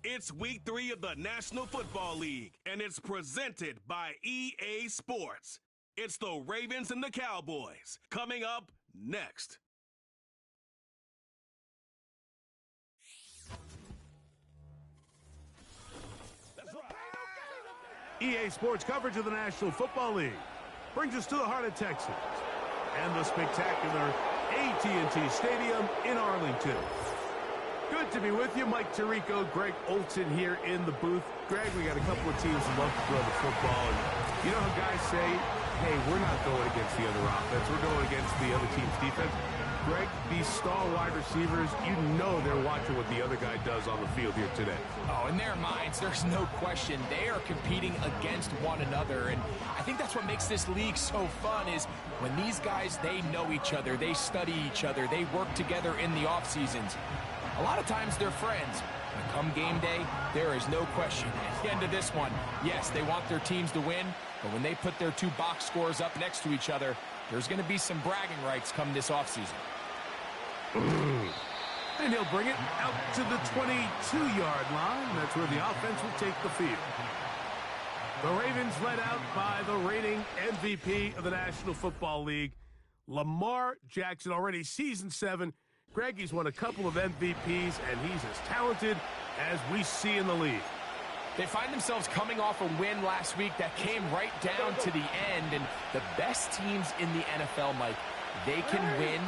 It's week 3 of the National Football League, and it's presented by EA Sports. It's the Ravens and the Cowboys, coming up next. EA Sports coverage of the National Football League brings us to the heart of Texas and the spectacular AT&T Stadium in Arlington. Good to be with you. Mike Tirico, Greg Olson here in the booth. Greg, we got a couple of teams who love to throw the football. And you know how guys say, hey, we're not going against the other offense. We're going against the other team's defense. Greg, these star wide receivers, you know they're watching what the other guy does on the field here today. Oh, in their minds, there's no question. They are competing against one another. And I think that's what makes this league so fun is when these guys, they know each other. They study each other. They work together in the off seasons. A lot of times they're friends, but come game day, there is no question. At the end of this one, yes, they want their teams to win, but when they put their two box scores up next to each other, there's going to be some bragging rights come this offseason. And he'll bring it out to the 22-yard line. That's where the offense will take the field. The Ravens led out by the reigning MVP of the National Football League, Lamar Jackson, already season 7. Greg, he's won a couple of MVPs, and he's as talented as we see in the league. They find themselves coming off a win last week that came right down to the end, and the best teams in the NFL, Mike, they can win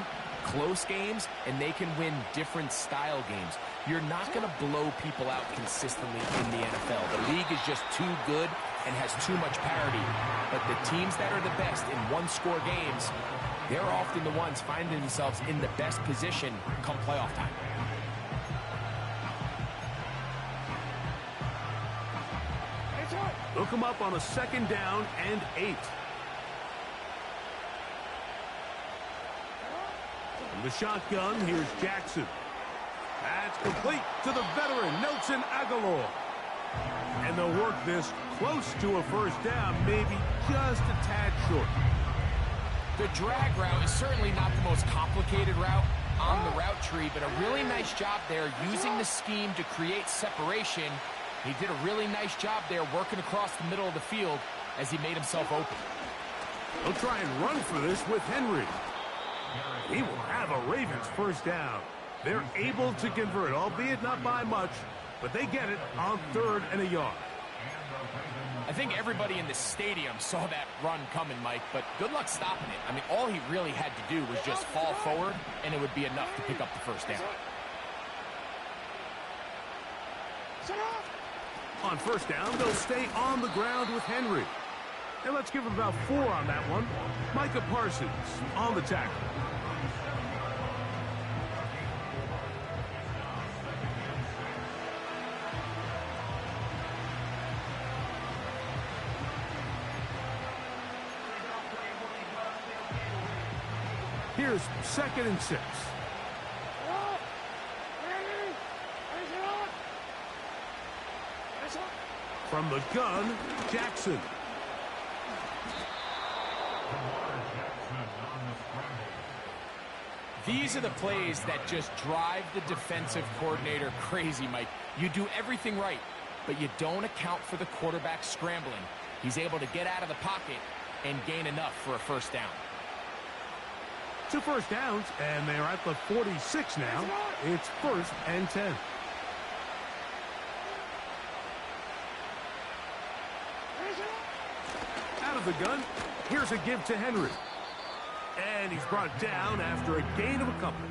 close games, and they can win different style games. You're not going to blow people out consistently in the NFL. The league is just too good and has too much parity. But the teams that are the best in one-score games, they're often the ones finding themselves in the best position come playoff time. Look him up on a 2nd down and 8. From the shotgun, here's Jackson. That's complete to the veteran, Nelson Aguilar. And they'll work this close to a 1st down, maybe just a tad short. The drag route is certainly not the most complicated route on the route tree, but a really nice job there using the scheme to create separation. He did a really nice job there working across the middle of the field as he made himself open. They'll try and run for this with Henry. He will have a Ravens 1st down. They're able to convert, albeit not by much, but they get it on 3rd and a yard. I think everybody in the stadium saw that run coming, Mike, but good luck stopping it. I mean, all he really had to do was just fall forward, and it would be enough to pick up the 1st down. On 1st down, they'll stay on the ground with Henry. And let's give him about 4 on that one. Micah Parsons on the tackle. Here's 2nd and 6. From the gun, Jackson. These are the plays that just drive the defensive coordinator crazy, Mike. You do everything right, but you don't account for the quarterback scrambling. He's able to get out of the pocket and gain enough for a 1st down. 2 1st downs, and they're at the 46 now. It's 1st and 10. Out of the gun, here's a give to Henry. And he's brought down after a gain of a couple.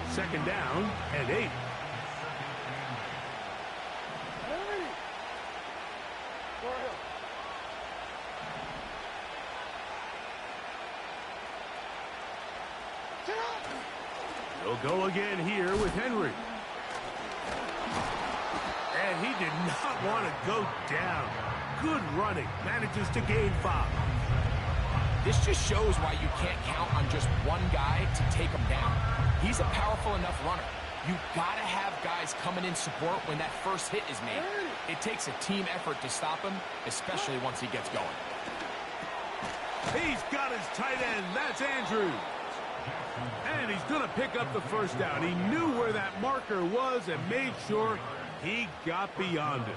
2nd down and 8. They'll go again here with Henry. And he did not want to go down. Good running. Manages to gain 5. This just shows why you can't count on just one guy to take him down. He's a powerful enough runner. You got to have guys coming in support when that first hit is made. It takes a team effort to stop him, especially once he gets going. He's got his tight end. That's Andrews. And he's going to pick up the first down. He knew where that marker was and made sure he got beyond it.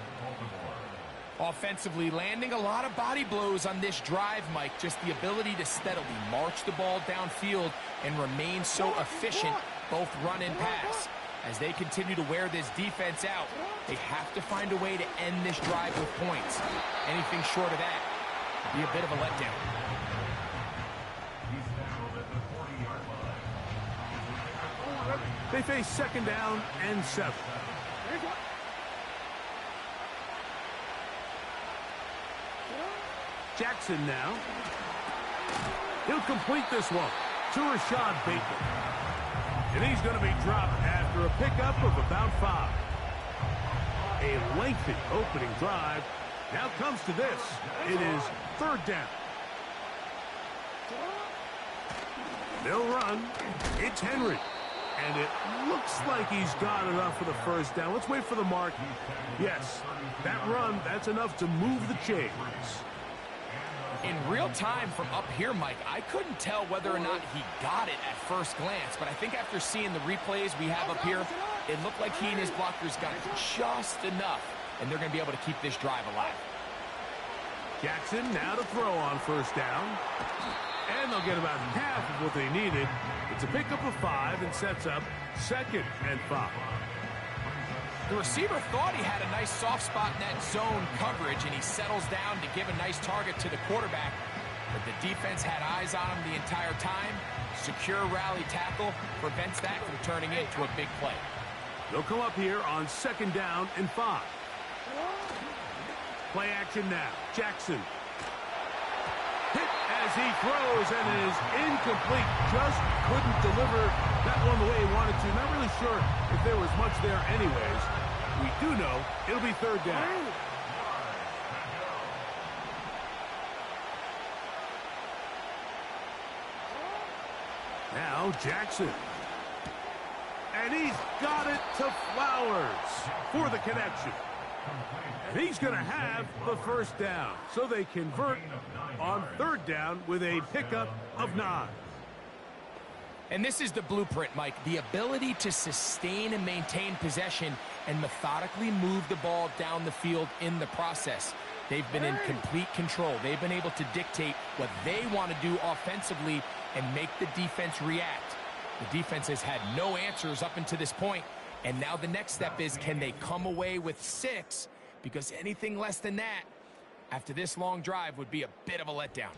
Offensively, landing a lot of body blows on this drive, Mike. Just the ability to steadily march the ball downfield and remain so efficient, both run and pass. As they continue to wear this defense out, they have to find a way to end this drive with points. Anything short of that would be a bit of a letdown. They face second down and 7. Jackson now. He'll complete this one to Rashad Bateman. And he's going to be dropped after a pickup of about 5. A lengthy opening drive. Now comes to this. It is third down. They'll run. It's Henry. And it looks like he's got enough for the first down. Let's wait for the mark. Yes, that run, that's enough to move the chains. In real time from up here, Mike, I couldn't tell whether or not he got it at first glance, but I think after seeing the replays we have up here, it looked like he and his blockers got just enough, and they're going to be able to keep this drive alive. Jackson now to throw on first down. And they'll get about half of what they needed. It's a pickup of 5 and sets up second and 5. The receiver thought he had a nice soft spot in that zone coverage, and he settles down to give a nice target to the quarterback. But the defense had eyes on him the entire time. Secure rally tackle prevents that from turning into a big play. They'll come up here on second down and 5. Play action now. Jackson. Hit as he throws, and it is incomplete. Just couldn't deliver that one the way he wanted to. Not really sure if there was much there anyways. We do know it'll be third down. Now Jackson. And he's got it to Flowers for the connection. And he's going to have the first down. So they convert on third down with a pickup of 9. And this is the blueprint, Mike. The ability to sustain and maintain possession and methodically move the ball down the field in the process. They've been in complete control. They've been able to dictate what they want to do offensively and make the defense react. The defense has had no answers up until this point. And now the next step is, can they come away with 6? Because anything less than that, after this long drive, would be a bit of a letdown.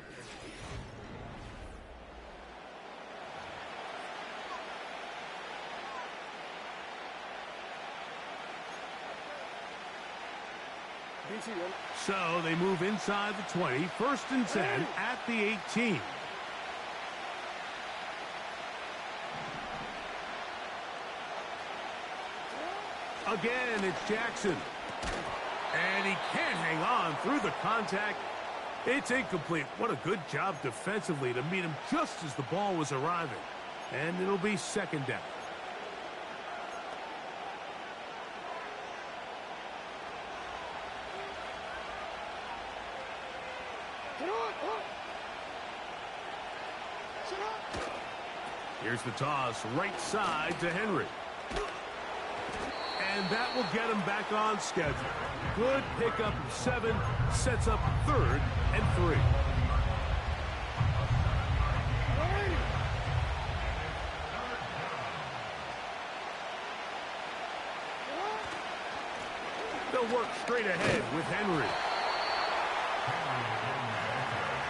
So they move inside the 20, first and 10 at the 18. Again, it's Jackson. And he can't hang on through the contact. It's incomplete. What a good job defensively to meet him just as the ball was arriving. And it'll be second down. Here's the toss, right side to Henry. And that will get him back on schedule. Good pickup of 7, sets up third and 3. They'll work straight ahead with Henry.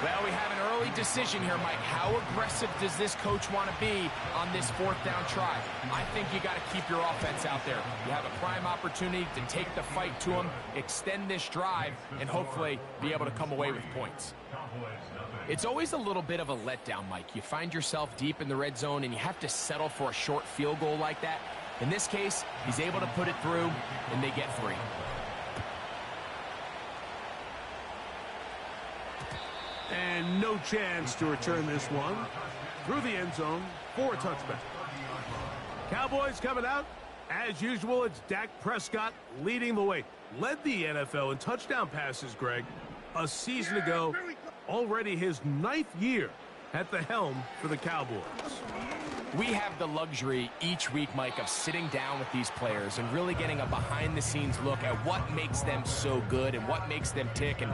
Well, we have an early decision here, Mike. How aggressive does this coach want to be on this fourth down try? I think you got to keep your offense out there. You have a prime opportunity to take the fight to them, extend this drive, and hopefully be able to come away with points. It's always a little bit of a letdown, Mike. You find yourself deep in the red zone, and you have to settle for a short field goal like that. In this case, he's able to put it through, and they get 3. And no chance to return this one through the end zone for a touchback. Cowboys coming out. As usual, it's Dak Prescott leading the way. Led the NFL in touchdown passes, Greg, a season ago. Already his 9th year at the helm for the Cowboys. We have the luxury each week, Mike, of sitting down with these players and really getting a behind-the-scenes look at what makes them so good and what makes them tick. And,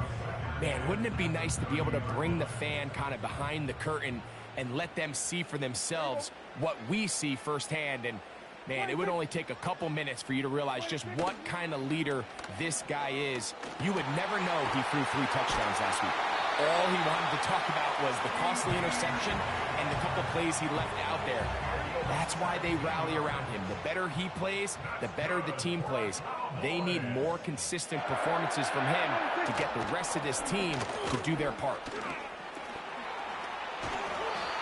man, wouldn't it be nice to be able to bring the fan kind of behind the curtain and let them see for themselves what we see firsthand? And, man, it would only take a couple minutes for you to realize just what kind of leader this guy is. You would never know he threw 3 touchdowns last week. All he wanted to talk about was the costly interception and the couple plays he left out there. That's why they rally around him. The better he plays, the better the team plays. They need more consistent performances from him to get the rest of this team to do their part.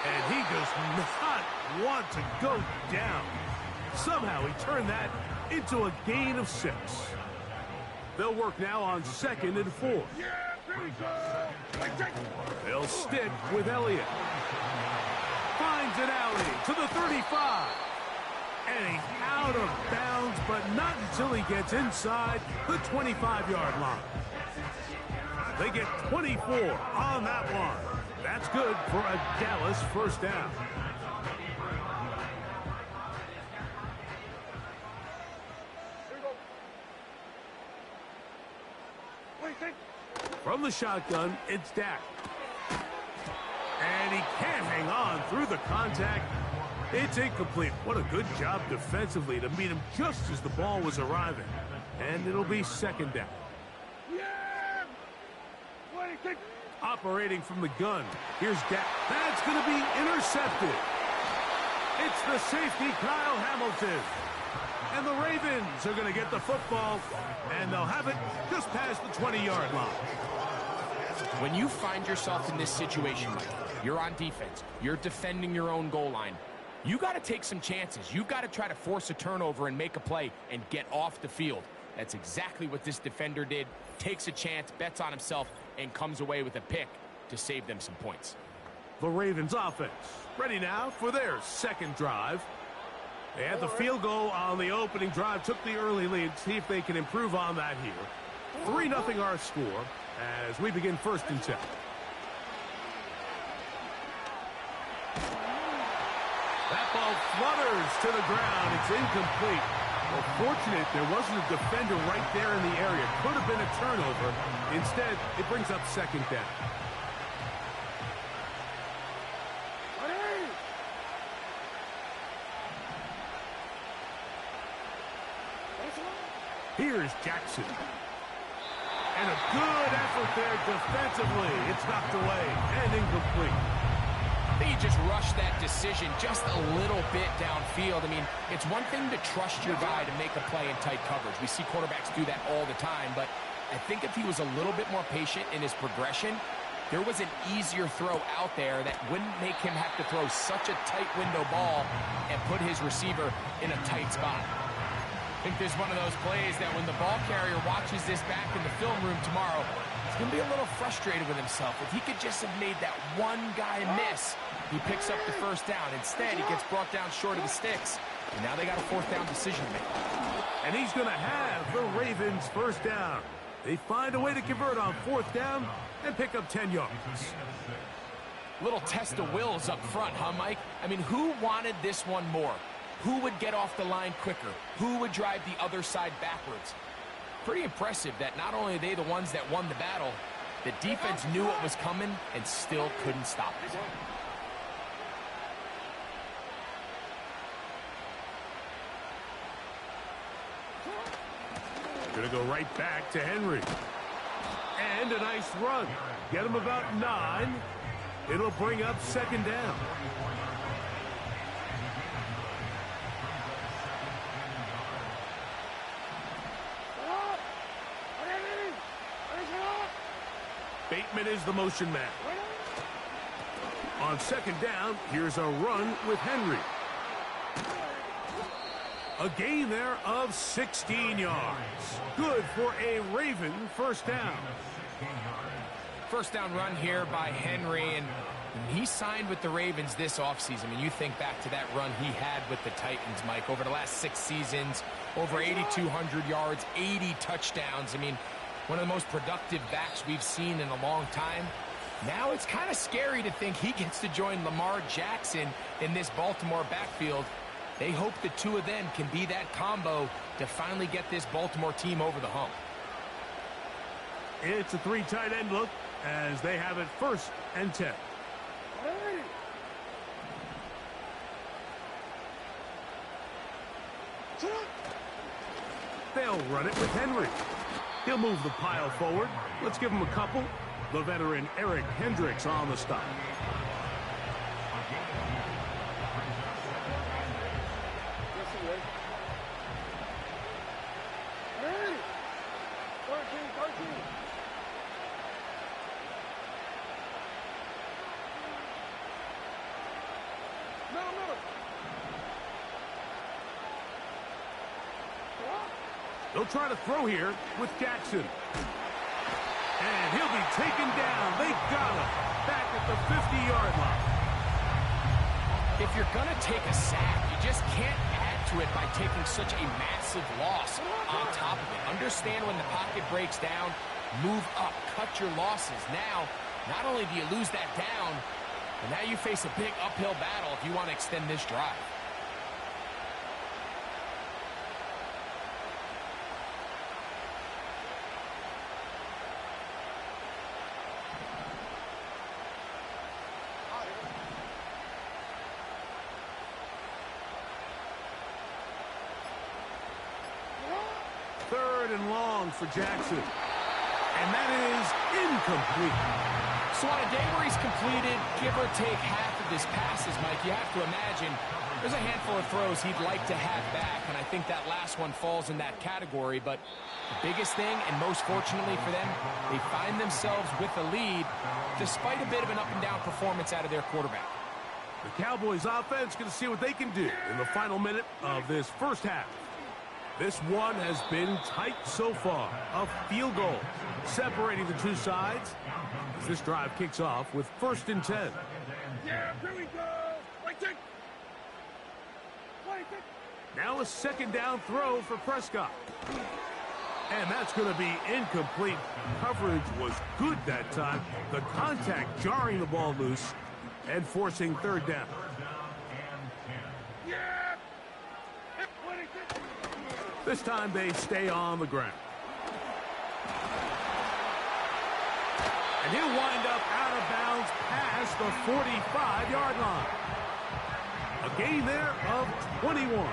And he does not want to go down. Somehow he turned that into a gain of 6. They'll work now on 2nd and 4. They'll stick with Elliott. Finds an alley to the 35. And he's out of bounds, but not until he gets inside the 25-yard line. They get 24 on that one. That's good for a Dallas first down. From the shotgun, it's Dak. And he can't hang on through the contact. It's incomplete. What a good job defensively to meet him just as the ball was arriving. And it'll be 2nd down. Operating from the gun. Here's Dak. That's going to be intercepted. It's the safety, Kyle Hamilton. And the Ravens are going to get the football, and they'll have it just past the 20-yard line. When you find yourself in this situation, Mike, you're on defense, you're defending your own goal line, you got to take some chances. You got to try to force a turnover and make a play and get off the field. That's exactly what this defender did. Takes a chance, bets on himself, and comes away with a pick to save them some points. The Ravens offense ready now for their 2nd drive. They had the field goal on the opening drive, took the early lead. See if they can improve on that here. 3-0 our score as we begin 1st and 10. That ball flutters to the ground. It's incomplete. Well, fortunate there wasn't a defender right there in the area. Could have been a turnover. Instead, it brings up 2nd down. Here's Jackson. And a good effort there defensively. It's knocked away and incomplete. I think he just rushed that decision just a little bit downfield. I mean, it's one thing to trust your guy to make a play in tight coverage. We see quarterbacks do that all the time, but I think if he was a little bit more patient in his progression, there was an easier throw out there that wouldn't make him have to throw such a tight window ball and put his receiver in a tight spot. I think there's one of those plays that when the ball carrier watches this back in the film room tomorrow, he's going to be a little frustrated with himself. If he could just have made that one guy miss, he picks up the 1st down. Instead, he gets brought down short of the sticks. And now they got a 4th down decision to make. And he's going to have the Ravens 1st down. They find a way to convert on 4th down and pick up 10 yards. Little test of wills up front, huh, Mike? I mean, who wanted this one more? Who would get off the line quicker? Who would drive the other side backwards? Pretty impressive that not only are they the ones that won the battle, the defense knew what was coming and still couldn't stop it. Gonna go right back to Henry. And a nice run. Get him about 9. It'll bring up 2nd down. Bateman is the motion man. On 2nd down, here's a run with Henry. A gain there of 16 yards. Good for a Raven 1st down. 1st down run here by Henry, and he signed with the Ravens this offseason. I mean, you think back to that run he had with the Titans, Mike, over the last 6 seasons, over 8,200 yards, 80 touchdowns. I mean, one of the most productive backs we've seen in a long time. Now it's kind of scary to think he gets to join Lamar Jackson in this Baltimore backfield. They hope the two of them can be that combo to finally get this Baltimore team over the hump. It's a 3 tight end look as they have it 1st and 10. They'll run it with Henry. He'll move the pile forward. Let's give him a couple. The veteran Eric Hendricks on the stop. They'll try to throw here with Jackson. And he'll be taken down. They got him back at the 50-yard line. If you're going to take a sack, you just can't add to it by taking such a massive loss on top of it. Understand when the pocket breaks down, move up, cut your losses. Now, not only do you lose that down, but now you face a big uphill battle if you want to extend this drive. And long for Jackson. And that is incomplete. So on a day where he's completed, give or take half of his passes, Mike, you have to imagine there's a handful of throws he'd like to have back, and I think that last one falls in that category. But the biggest thing, and most fortunately for them, they find themselves with a lead despite a bit of an up-and-down performance out of their quarterback. The Cowboys offense going to see what they can do in the final minute of this first half. This one has been tight so far. A field goal separating the two sides as this drive kicks off with 1st and 10. Yeah, here we go. Now a 2nd down throw for Prescott. And that's going to be incomplete. Coverage was good that time. The contact jarring the ball loose and forcing 3rd down. This time they stay on the ground. And he'll wind up out of bounds past the 45-yard line. A gain there of 21.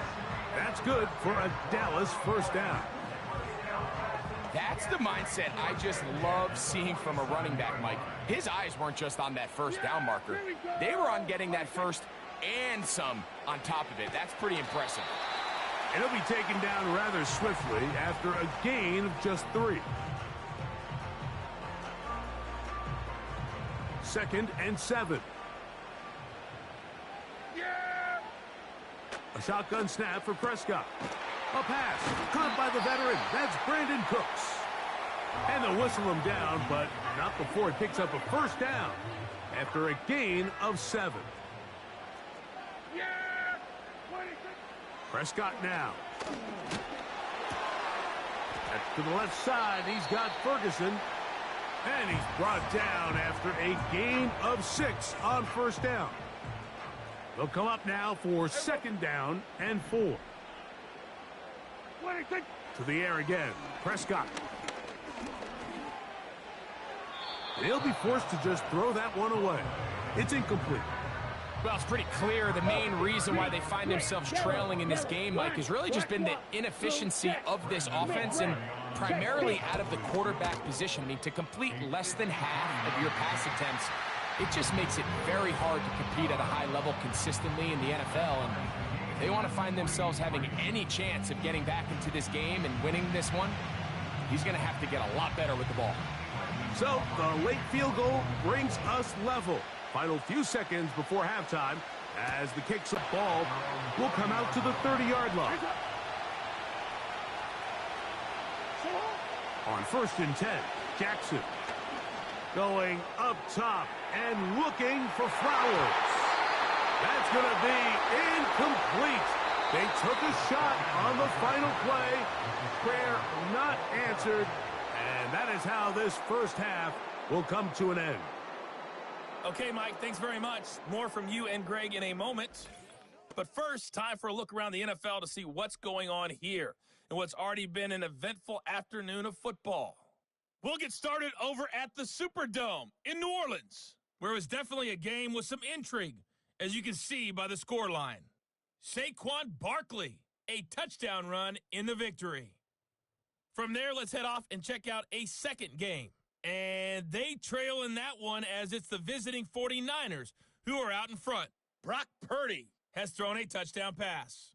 That's good for a Dallas 1st down. That's the mindset I just love seeing from a running back, Mike. His eyes weren't just on that 1st down marker. They were on getting that first and some on top of it. That's pretty impressive. And he'll be taken down rather swiftly after a gain of just 3. 2nd and 7. A shotgun snap for Prescott. A pass caught by the veteran. That's Brandon Cooks. And they'll whistle him down, but not before it picks up a 1st down after a gain of 7. Prescott now. Back to the left side. He's got Ferguson. And he's brought down after a gain of 6 on 1st down. They'll come up now for 2nd down and 4. To the air again. Prescott. He'll be forced to just throw that one away. It's incomplete. Well, it's pretty clear the main reason why they find themselves trailing in this game, Mike, has really just been the inefficiency of this offense and primarily out of the quarterback position. I mean, to complete less than half of your pass attempts, it just makes it very hard to compete at a high level consistently in the NFL. And if they want to find themselves having any chance of getting back into this game and winning this one, he's going to have to get a lot better with the ball. So the late field goal brings us level. Final few seconds before halftime as the kicks of ball will come out to the 30-yard line. On 1st and 10, Jackson going up top and looking for Flowers. That's going to be incomplete. They took a shot on the final play. Prayer not answered. And that is how this first half will come to an end. Okay, Mike, thanks very much. More from you and Greg in a moment. But first, time for a look around the NFL to see what's going on here and what's already been an eventful afternoon of football. We'll get started over at the Superdome in New Orleans, where it was definitely a game with some intrigue, as you can see by the scoreline. Saquon Barkley, a touchdown run in the victory. From there, let's head off and check out a second game. And they trail in that one as it's the visiting 49ers who are out in front. Brock Purdy has thrown a touchdown pass.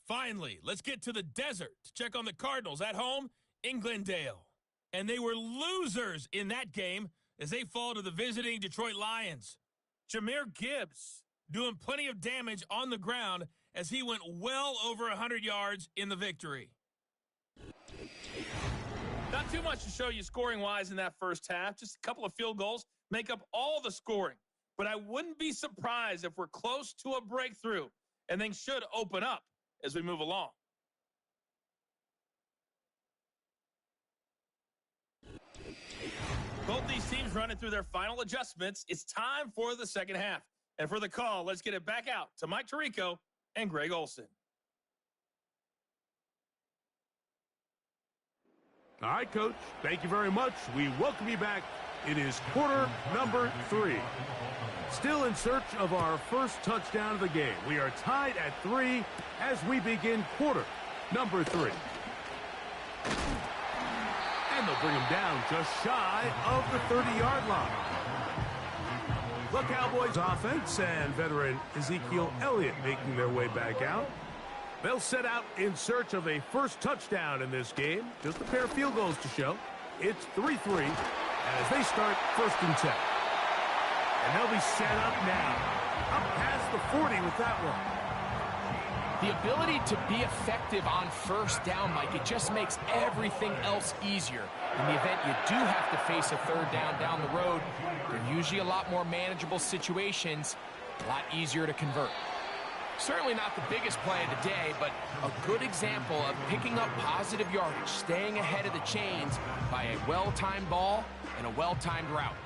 Finally, let's get to the desert to check on the Cardinals at home in Glendale. And they were losers in that game as they fall to the visiting Detroit Lions. Jahmyr Gibbs doing plenty of damage on the ground as he went well over 100 yards in the victory. Not too much to show you scoring-wise in that first half. Just a couple of field goals make up all the scoring. But I wouldn't be surprised if we're close to a breakthrough, and things should open up as we move along. Both these teams running through their final adjustments. It's time for the second half. And for the call, let's get it back out to Mike Tirico and Greg Olsen. All right, Coach. Thank you very much. We welcome you back. It is quarter number 3. Still in search of our first touchdown of the game. We are tied at 3 as we begin quarter number 3. And they'll bring him down just shy of the 30-yard line. The Cowboys offense and veteran Ezekiel Elliott making their way back out. They'll set out in search of a first touchdown in this game. Just a pair of field goals to show. It's 3-3 as they start 1st and 10. And they'll be set up now. Up past the 40 with that one. The ability to be effective on first down, Mike, it just makes everything else easier. In the event you do have to face a third down the road, they're usually a lot more manageable situations, a lot easier to convert. Certainly not the biggest play of the day, but a good example of picking up positive yardage, staying ahead of the chains by a well-timed ball and a well-timed route.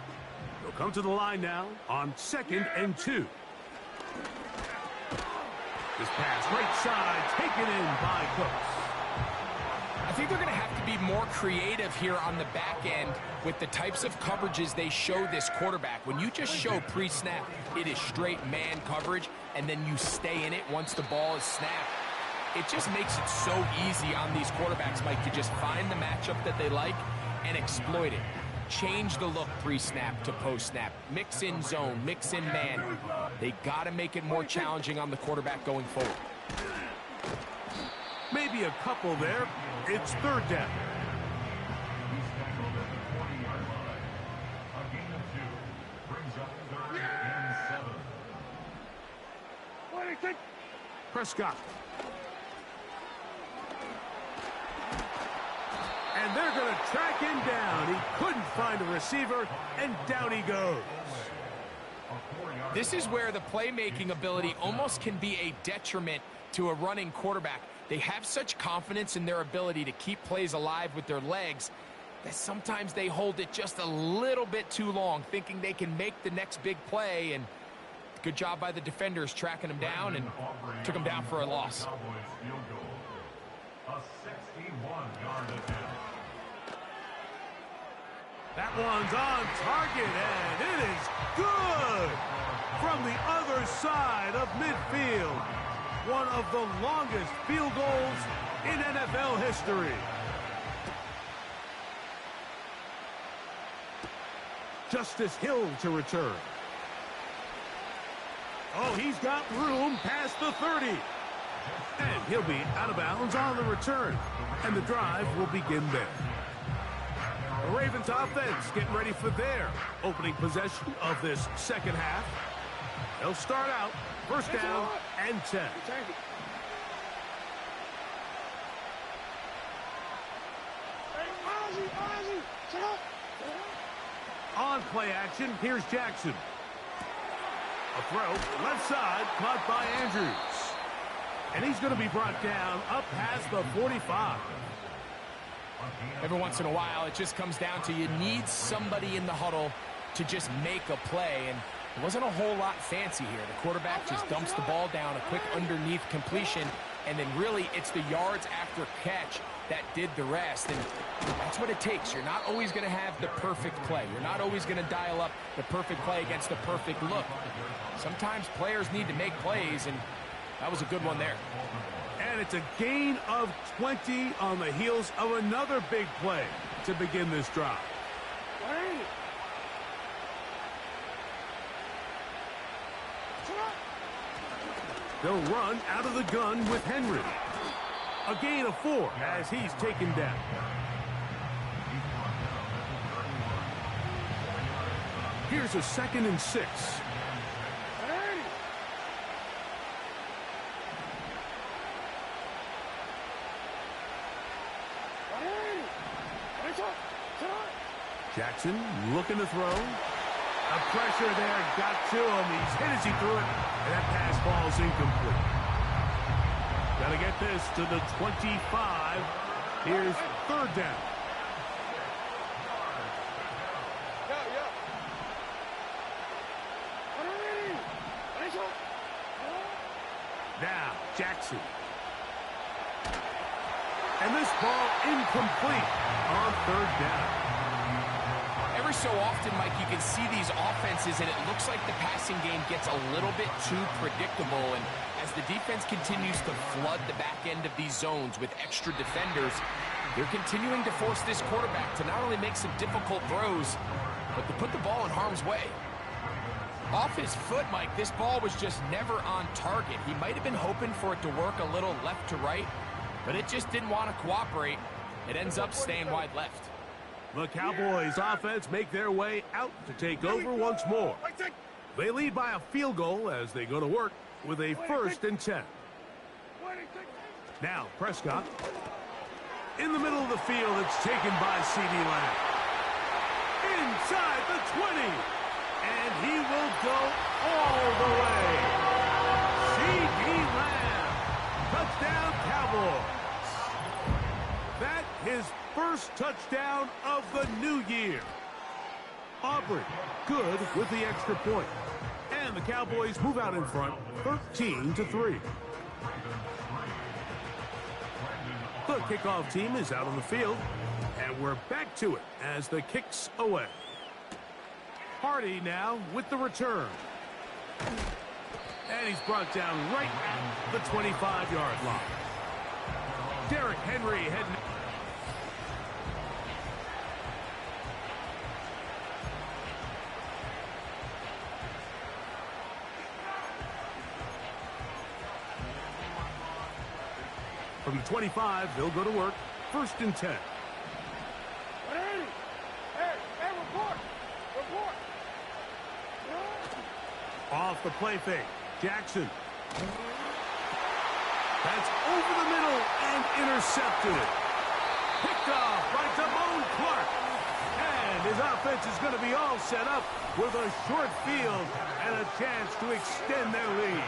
They'll come to the line now on 2nd and 2. This pass right side taken in by Cooks. I think they're going to have to be more creative here on the back end with the types of coverages they show this quarterback. When you just show pre-snap, it is straight man coverage, and then you stay in it once the ball is snapped. It just makes it so easy on these quarterbacks, Mike, to just find the matchup that they like and exploit it. Change the look pre-snap to post-snap. Mix in zone, mix in man. They got to make it more challenging on the quarterback going forward. Maybe a couple there. It's 3rd down. Prescott. And they're going to track him down. He couldn't find a receiver, and down he goes. This is where the playmaking ability almost can be a detriment to a running quarterback. They have such confidence in their ability to keep plays alive with their legs that sometimes they hold it just a little bit too long, thinking they can make the next big play, and good job by the defenders tracking him down and took him down for a loss. That one's on target, and it is good from the other side of midfield. One of the longest field goals in NFL history. Justice Hill to return. Oh, he's got room past the 30. And he'll be out of bounds on the return. And the drive will begin there. The Ravens offense getting ready for their opening possession of this second half. They'll start out 1st down and 10. On play action, here's Jackson. A throw, left side, caught by Andrews. And he's going to be brought down up past the 45. Every once in a while, it just comes down to you need somebody in the huddle to just make a play, and it wasn't a whole lot fancy here. The quarterback just dumps the ball down, a quick underneath completion, and then really it's the yards after catch that did the rest, and that's what it takes. You're not always going to have the perfect play. You're not always going to dial up the perfect play against the perfect look. Sometimes players need to make plays, and that was a good one there. And it's a gain of 20 on the heels of another big play to begin this drive. They'll run out of the gun with Henry. A gain of 4 as he's taken down. Here's a 2nd and 6. Jackson looking to throw. The pressure there got to him. He's hit as he threw it, and that pass falls incomplete. Got to get this to the 25. Here's 3rd down. Now, Jackson. And this ball incomplete on 3rd down. Every so often, Mike, you can see these offenses, and it looks like the passing game gets a little bit too predictable. And as the defense continues to flood the back end of these zones with extra defenders, they're continuing to force this quarterback to not only make some difficult throws, but to put the ball in harm's way. Off his foot, Mike, this ball was just never on target. He might have been hoping for it to work a little left to right, but it just didn't want to cooperate. It ends up staying wide left. The Cowboys offense make their way out to take over once more. They lead by a field goal as they go to work with a 1st and 10. Now Prescott. In the middle of the field, it's taken by C.D. Lamb. Inside the 20. And he will go all the way. C.D. Lamb. Touchdown Cowboys. That his first touchdown of the new year. Aubrey, good with the extra point. And the Cowboys move out in front, 13-3. The kickoff team is out on the field, and we're back to it as the kick's away. Hardy now with the return. And he's brought down right at the 25-yard line. Derrick Henry heading. From the 25, they'll go to work. 1st and 10. Off the play fake. Jackson. That's over the middle and intercepted. Picked off by Damone Clark. And his offense is going to be all set up with a short field and a chance to extend their lead.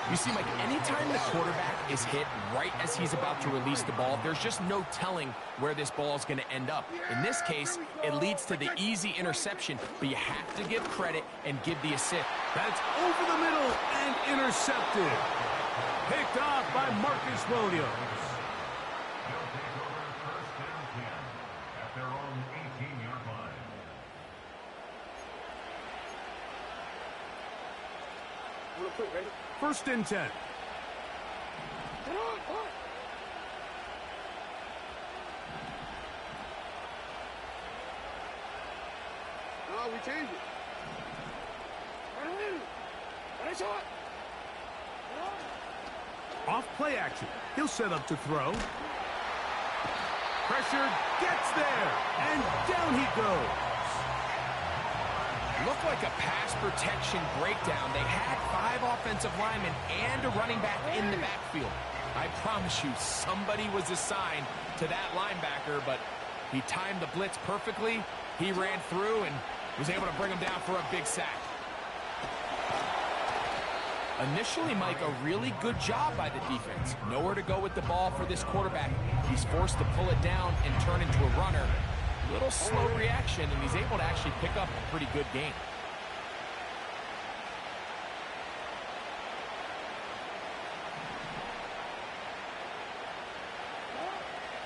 You see, Mike, anytime the quarterback is hit right as he's about to release the ball, there's just no telling where this ball is going to end up. In this case, it leads to the easy interception, but you have to give credit and give the assist. That's over the middle and intercepted. Picked off by Marcus Williams. At their own 18-yard line. 1st and 10. No, we changed it. Off play action. He'll set up to throw. Pressure gets there. And down he goes. Looked like a pass protection breakdown. They had 5 offensive linemen and a running back in the backfield. I promise you, somebody was assigned to that linebacker, but he timed the blitz perfectly. He ran through and was able to bring him down for a big sack. Initially, Mike, a really good job by the defense. Nowhere to go with the ball for this quarterback. He's forced to pull it down and turn into a runner. Little slow reaction, and he's able to actually pick up a pretty good game.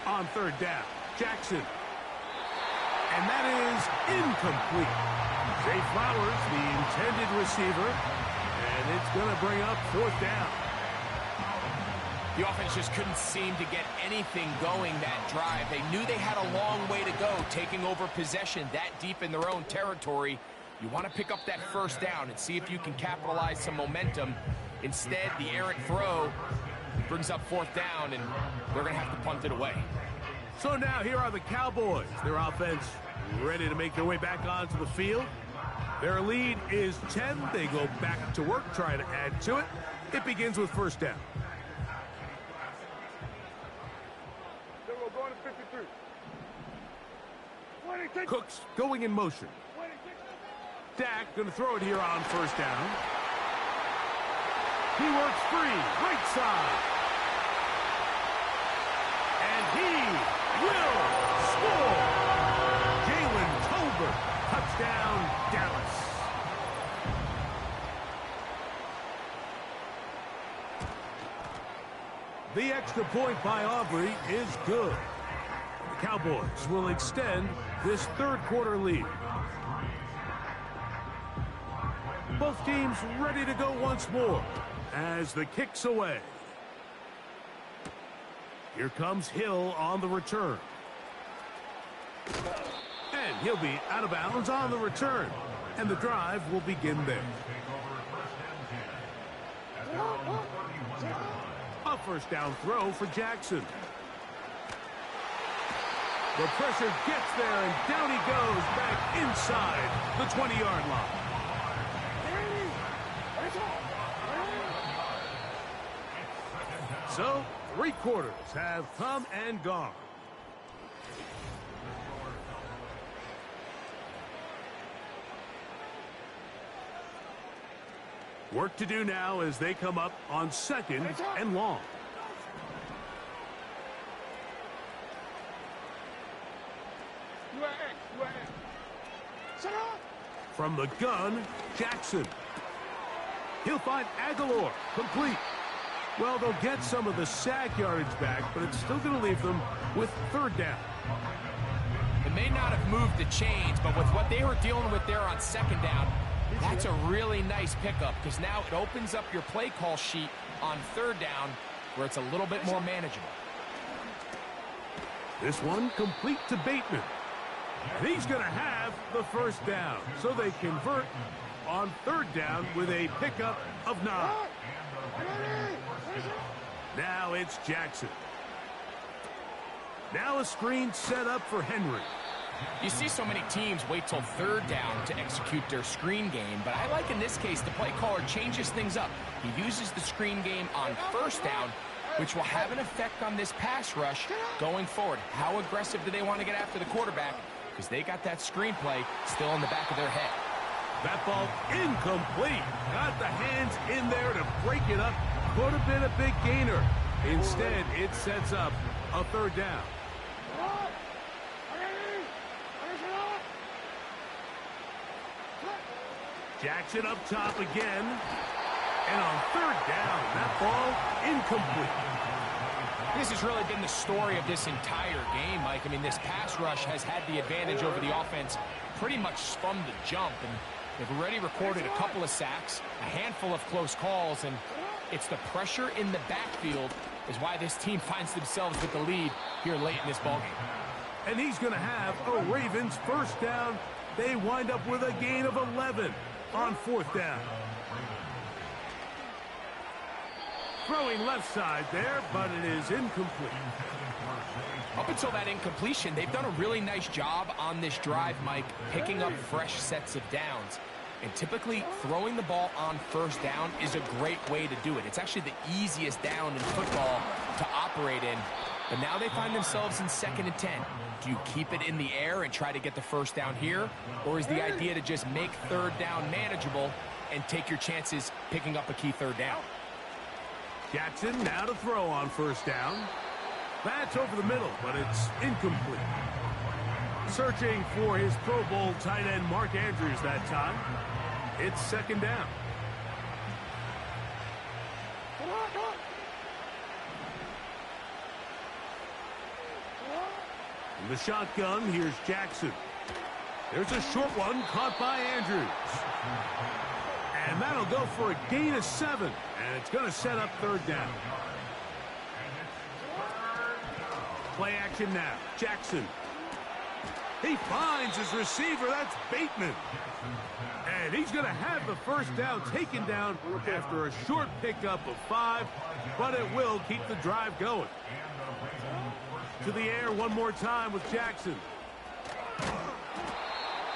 On third down, Jackson. And that is incomplete. Zay Flowers, the intended receiver, and it's going to bring up fourth down. The offense just couldn't seem to get anything going that drive. They knew they had a long way to go, taking over possession that deep in their own territory. You want to pick up that first down and see if you can capitalize some momentum. Instead, the errant throw brings up fourth down, and they're going to have to punt it away. So now here are the Cowboys. Their offense ready to make their way back onto the field. Their lead is 10. They go back to work, trying to add to it. It begins with first down. Going to 53. Cooks going in motion. Dak going to throw it here on first down. He works free, right side. And he will score. Jalen Tolbert, touchdown, Dallas. The extra point by Aubrey is good. The Cowboys will extend this third quarter lead. Both teams ready to go once more as the kick's away. Here comes Hill on the return. And he'll be out of bounds on the return. And the drive will begin there. A first down throw for Jackson. The pressure gets there, and down he goes back inside the 20-yard line. So, three quarters have come and gone. Work to do now as they come up on second and long. From the gun, Jackson. He'll find Aguilar, complete. Well, they'll get some of the sack yardage back, but it's still going to leave them with third down. It may not have moved the chains, but with what they were dealing with there on second down, that's a really nice pickup because now it opens up your play call sheet on third down where it's a little bit more manageable. This one complete to Bateman. And he's going to have the first down. So they convert on third down with a pickup of 9. Now it's Jackson. Now a screen set up for Henry. You see so many teams wait till third down to execute their screen game, but I like in this case the play caller changes things up. He uses the screen game on first down, which will have an effect on this pass rush going forward. How aggressive do they want to get after the quarterback? Because they got that screenplay still in the back of their head. That ball incomplete. Got the hands in there to break it up. Could have been a big gainer. Instead, it sets up a third down. Jackson up top again. And on third down, that ball incomplete. This has really been the story of this entire game, Mike. I mean, this pass rush has had the advantage over the offense pretty much from the jump. And they've already recorded a couple of sacks, a handful of close calls, and it's the pressure in the backfield is why this team finds themselves with the lead here late in this ballgame. And he's going to have a Ravens first down. They wind up with a gain of 11 on fourth down. Throwing left side there, but it is incomplete. Up until that incompletion, they've done a really nice job on this drive, Mike, picking up fresh sets of downs. And typically, throwing the ball on first down is a great way to do it. It's actually the easiest down in football to operate in. But now they find themselves in 2nd and 10. Do you keep it in the air and try to get the first down here? Or is the idea to just make third down manageable and take your chances picking up a key third down? Jackson now to throw on first down. That's over the middle, but it's incomplete. Searching for his Pro Bowl tight end Mark Andrews that time. It's second down. In the shotgun, here's Jackson. There's a short one caught by Andrews. And that'll go for a gain of 7. And it's going to set up third down. Play action now. Jackson. He finds his receiver. That's Bateman. And he's going to have the first down taken down after a short pickup of 5. But it will keep the drive going. To the air one more time with Jackson.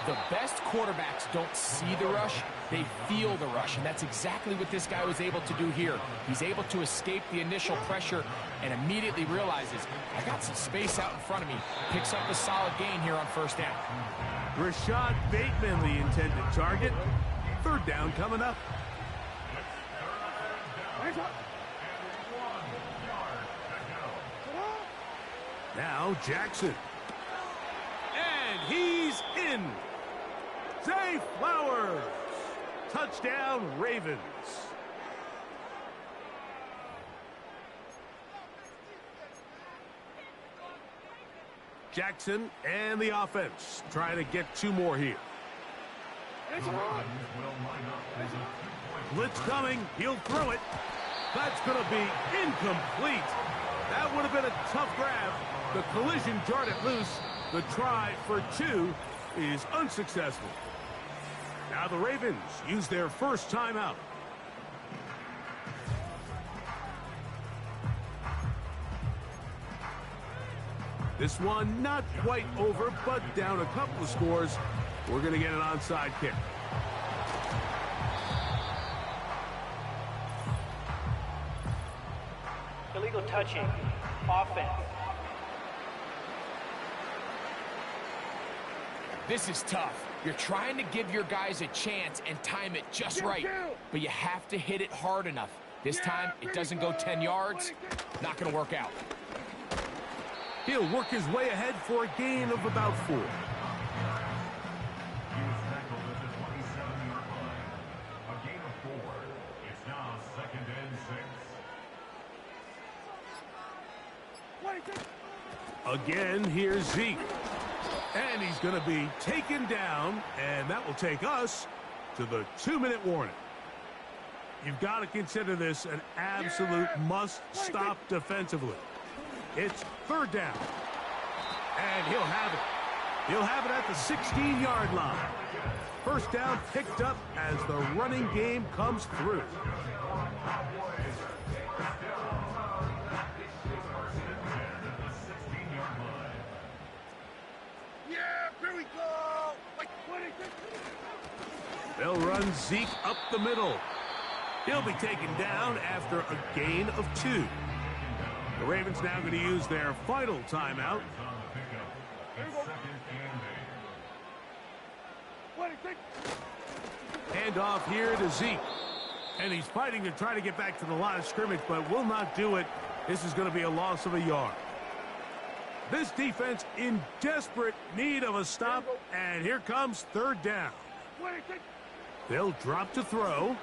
The best quarterbacks don't see the rush, they feel the rush, and that's exactly what this guy was able to do here. He's able to escape the initial pressure and immediately realizes, I got some space out in front of me. Picks up a solid gain here on first down. Rashad Bateman, the intended target. Third down coming up. Now Jackson. And he's in. Zay Flowers. Touchdown, Ravens. Jackson and the offense trying to get 2 more here. Blitz coming. He'll throw it. That's going to be incomplete. That would have been a tough grab. The collision jarred it loose. The try for 2 is unsuccessful. Now the Ravens use their first timeout. This one not quite over, but down a couple of scores. We're going to get an onside kick. Illegal touching. Offense. This is tough. You're trying to give your guys a chance and time it just right, but you have to hit it hard enough. This time, it doesn't go 10 yards. Not going to work out. He'll work his way ahead for a gain of about 4. Again, here's Zeke. And he's going to be taken down, and that will take us to the 2-minute warning. You've got to consider this an absolute must-stop defensively. It's third down. And he'll have it. He'll have it at the 16-yard line. First down picked up as the running game comes through. They'll run Zeke up the middle. He'll be taken down after a gain of 2. The Ravens now going to use their final timeout. Hand off here to Zeke. And he's fighting to try to get back to the line of scrimmage, but will not do it. This is going to be a loss of a yard. This defense in desperate need of a stop, and here comes third down. They'll drop to throw.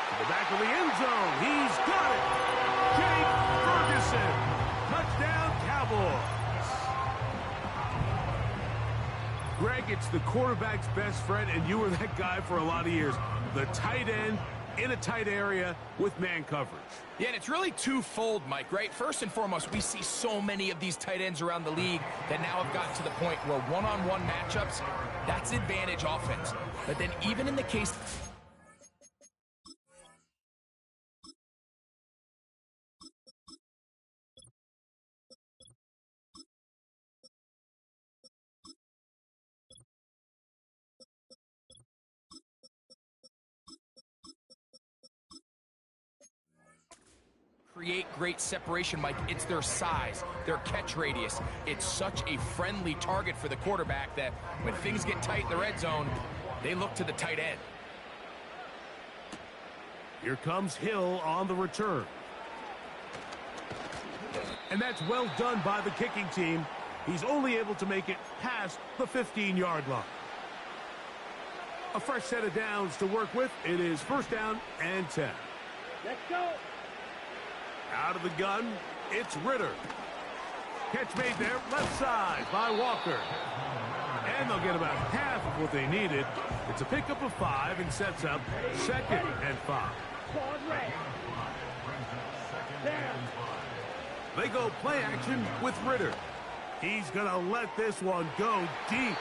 To the back of the end zone. He's got it. Jake Ferguson. Touchdown, Cowboys. Greg, it's the quarterback's best friend, and you were that guy for a lot of years. The tight end in a tight area with man coverage. Yeah, and it's really twofold, Mike, right? First and foremost, we see so many of these tight ends around the league that now have gotten to the point where one-on-one matchups, that's advantage offense. But then even in the case... create great separation, Mike. It's their size, their catch radius. It's such a friendly target for the quarterback that when things get tight in the red zone, they look to the tight end. Here comes Hill on the return. And that's well done by the kicking team. He's only able to make it past the 15-yard line. A fresh set of downs to work with. It is first down and 10. Let's go. Out of the gun, it's Ritter. Catch made there, left side by Walker. And they'll get about half of what they needed. It's a pickup of 5 and sets up second and 5. They go play action with Ritter. He's going to let this one go deep.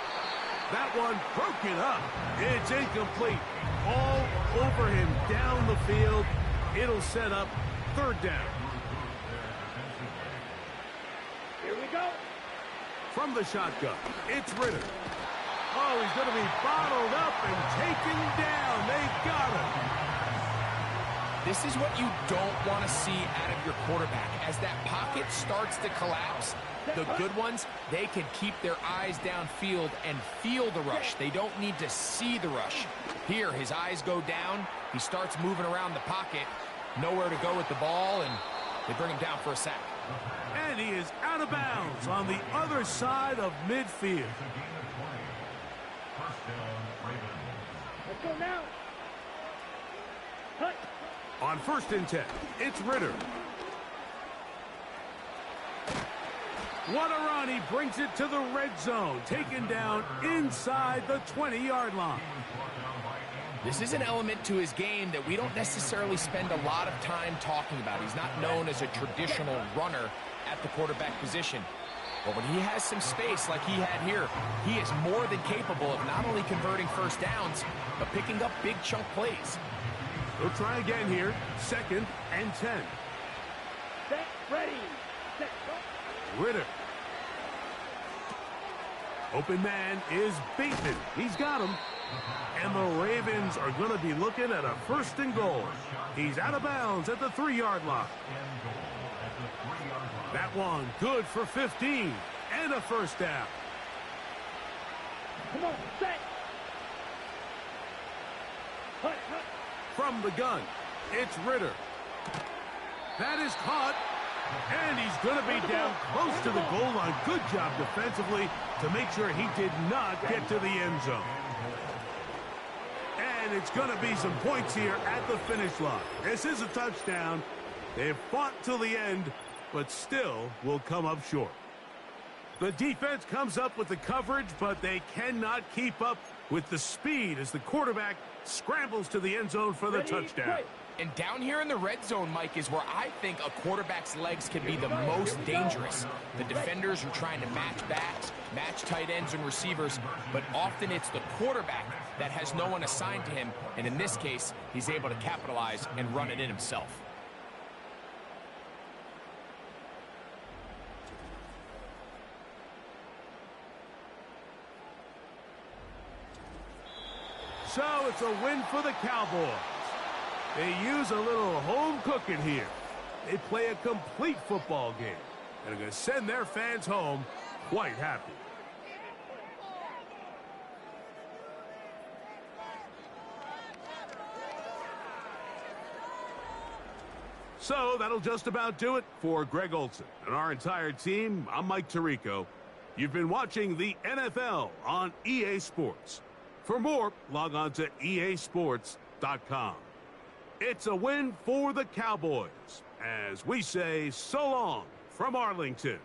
That one broken up. It's incomplete. All over him down the field. It'll set up third down. Here we go. From the shotgun, it's Ritter. Oh, he's going to be bottled up and taken down. They've got him. This is what you don't want to see out of your quarterback. As that pocket starts to collapse, the good ones, they can keep their eyes downfield and feel the rush. They don't need to see the rush. Here, his eyes go down. He starts moving around the pocket. Nowhere to go with the ball, and they bring him down for a sack. And he is out of bounds on the other side of midfield. Let's go now. Cut. On first and 10, it's Ritter. What a run. He brings it to the red zone. Taken down inside the 20-yard line. This is an element to his game that we don't necessarily spend a lot of time talking about. He's not known as a traditional runner at the quarterback position. But when he has some space like he had here, he is more than capable of not only converting first downs, but picking up big chunk plays. We'll try again here. Second and 10. Set, ready. Set, go. Ritter. Open man is Bateman. He's got him. And the Ravens are going to be looking at a first and goal. He's out of bounds at the 3-yard line. That one good for 15 and a first down. Come on, set. Cut, cut. From the gun, it's Ritter. That is caught. And he's going to be down close to the goal line. Good job defensively to make sure he did not get to the end zone. And it's going to be some points here at the finish line. This is a touchdown. They've fought till the end, but still will come up short. The defense comes up with the coverage, but they cannot keep up with the speed as the quarterback scrambles to the end zone for the touchdown. And down here in the red zone, Mike, is where I think a quarterback's legs can be the most dangerous. The defenders are trying to match backs, match tight ends and receivers, but often it's the quarterback that has no one assigned to him, and in this case, he's able to capitalize and run it in himself. So it's a win for the Cowboys. They use a little home cooking here. They play a complete football game and are going to send their fans home quite happy. So that'll just about do it for Greg Olson and our entire team. I'm Mike Tirico. You've been watching the NFL on EA Sports. For more, log on to easports.com. It's a win for the Cowboys as we say so long from Arlington.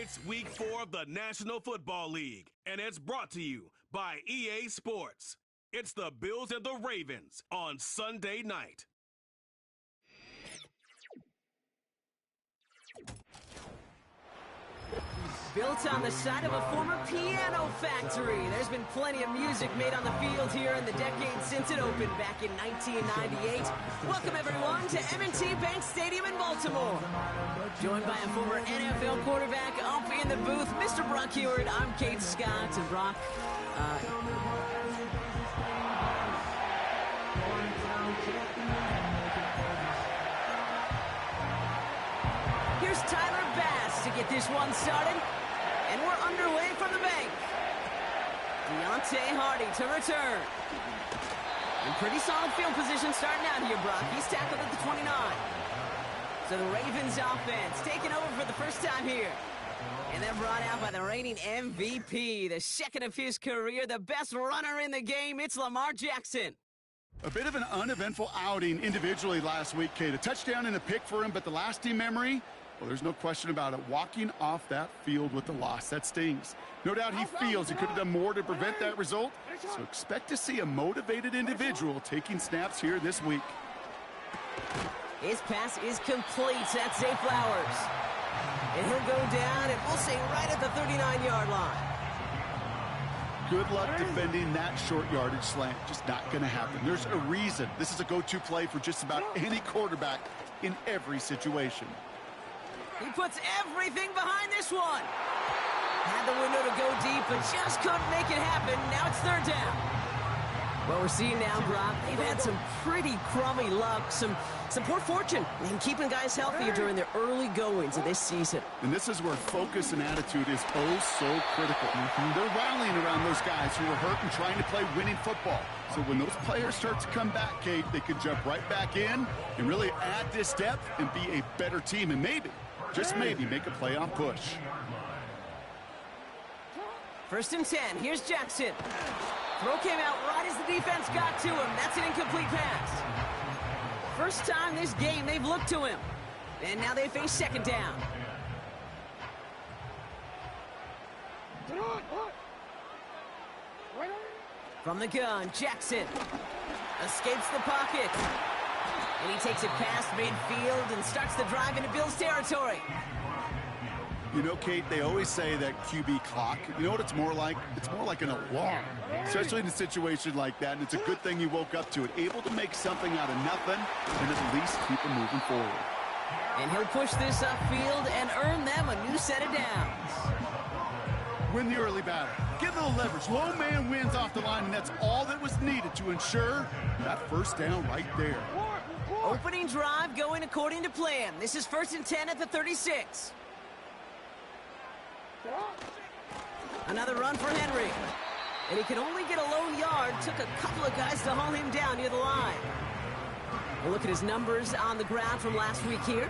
It's Week 4 of the National Football League, and it's brought to you by EA Sports. It's the Bills and the Ravens on Sunday night. Built on the side of a former piano factory, there's been plenty of music made on the field here in the decade since it opened back in 1998. Welcome, everyone, to M&T Bank Stadium in Baltimore. Joined by a former NFL quarterback up in the booth, Mr. Brock Heward. I'm Kate Scott, and Brock, here's Tyler Bass to get this one started. And we're underway from the bank. Deontay Hardy to return. In pretty solid field position starting out here, Brock. He's tackled at the 29. So the Ravens offense taking over for the first time here. And then brought out by the reigning MVP, the second of his career, the best runner in the game. It's Lamar Jackson. A bit of an uneventful outing individually last week, Kate. A touchdown and a pick for him, but the lasting memory, well, there's no question about it. Walking off that field with the loss, that stings. No doubt he feels he could have done more to prevent that result. So expect to see a motivated individual taking snaps here this week. His pass is complete. That's Zay Flowers. And he'll go down, and we'll say right at the 39-yard line. Good luck defending that short yardage slant. Just not going to happen. There's a reason. This is a go-to play for just about any quarterback in every situation. He puts everything behind this one. Had the window to go deep, but just couldn't make it happen. Now it's third down. What we're seeing now, Brock, they've had some pretty crummy luck, some poor fortune in keeping guys healthier during their early goings of this season. And this is where focus and attitude is oh so critical. They're rallying around those guys who are hurt and trying to play winning football. So when those players start to come back, Kate, they can jump right back in and really add this depth and be a better team and maybe, just maybe, make a playoff push. First and 10. Here's Jackson. Throw came out right as the defense got to him. That's an incomplete pass. First time this game they've looked to him. And now they face second down. From the gun, Jackson escapes the pocket. And he takes it past midfield and starts the drive into Bills territory. You know, Kate, they always say that QB clock, you know what it's more like? It's more like an alarm, especially in a situation like that. And it's a good thing you woke up to it, able to make something out of nothing and at least keep them moving forward. And he'll push this upfield and earn them a new set of downs. Win the early battle. Get a little leverage. Low man wins off the line, and that's all that was needed to ensure that first down right there. Opening drive going according to plan. This is first and 10 at the 36. Another run for Henry. And he can only get a lone yard. Took a couple of guys to haul him down near the line. We'll look at his numbers on the ground from last week here.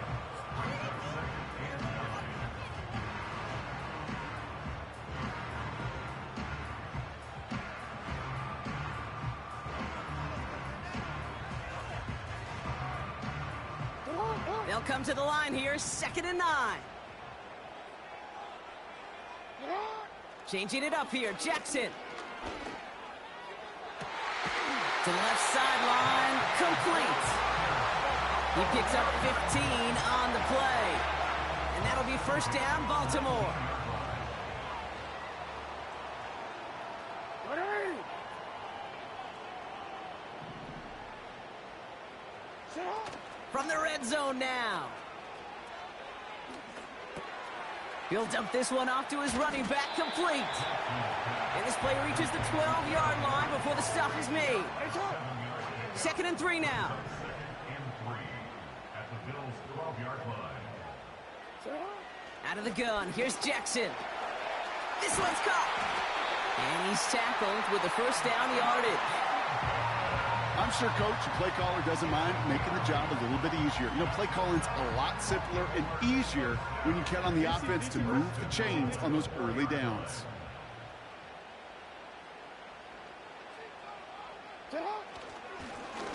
They'll come to the line here, 2nd and 9. Changing it up here, Jackson. To the left sideline, complete. He picks up 15 on the play. And that'll be first down, Baltimore. From the red zone now. He'll dump this one off to his running back, complete. And this play reaches the 12-yard line before the stop is made. 2nd and 3 now. At the Bills' 12-yard line. Out of the gun, here's Jackson. This one's caught. And he's tackled with the first down yardage. I'm sure coach and play caller doesn't mind making the job a little bit easier. You know, play calling's a lot simpler and easier when you count on the offense to move the chains on those early downs.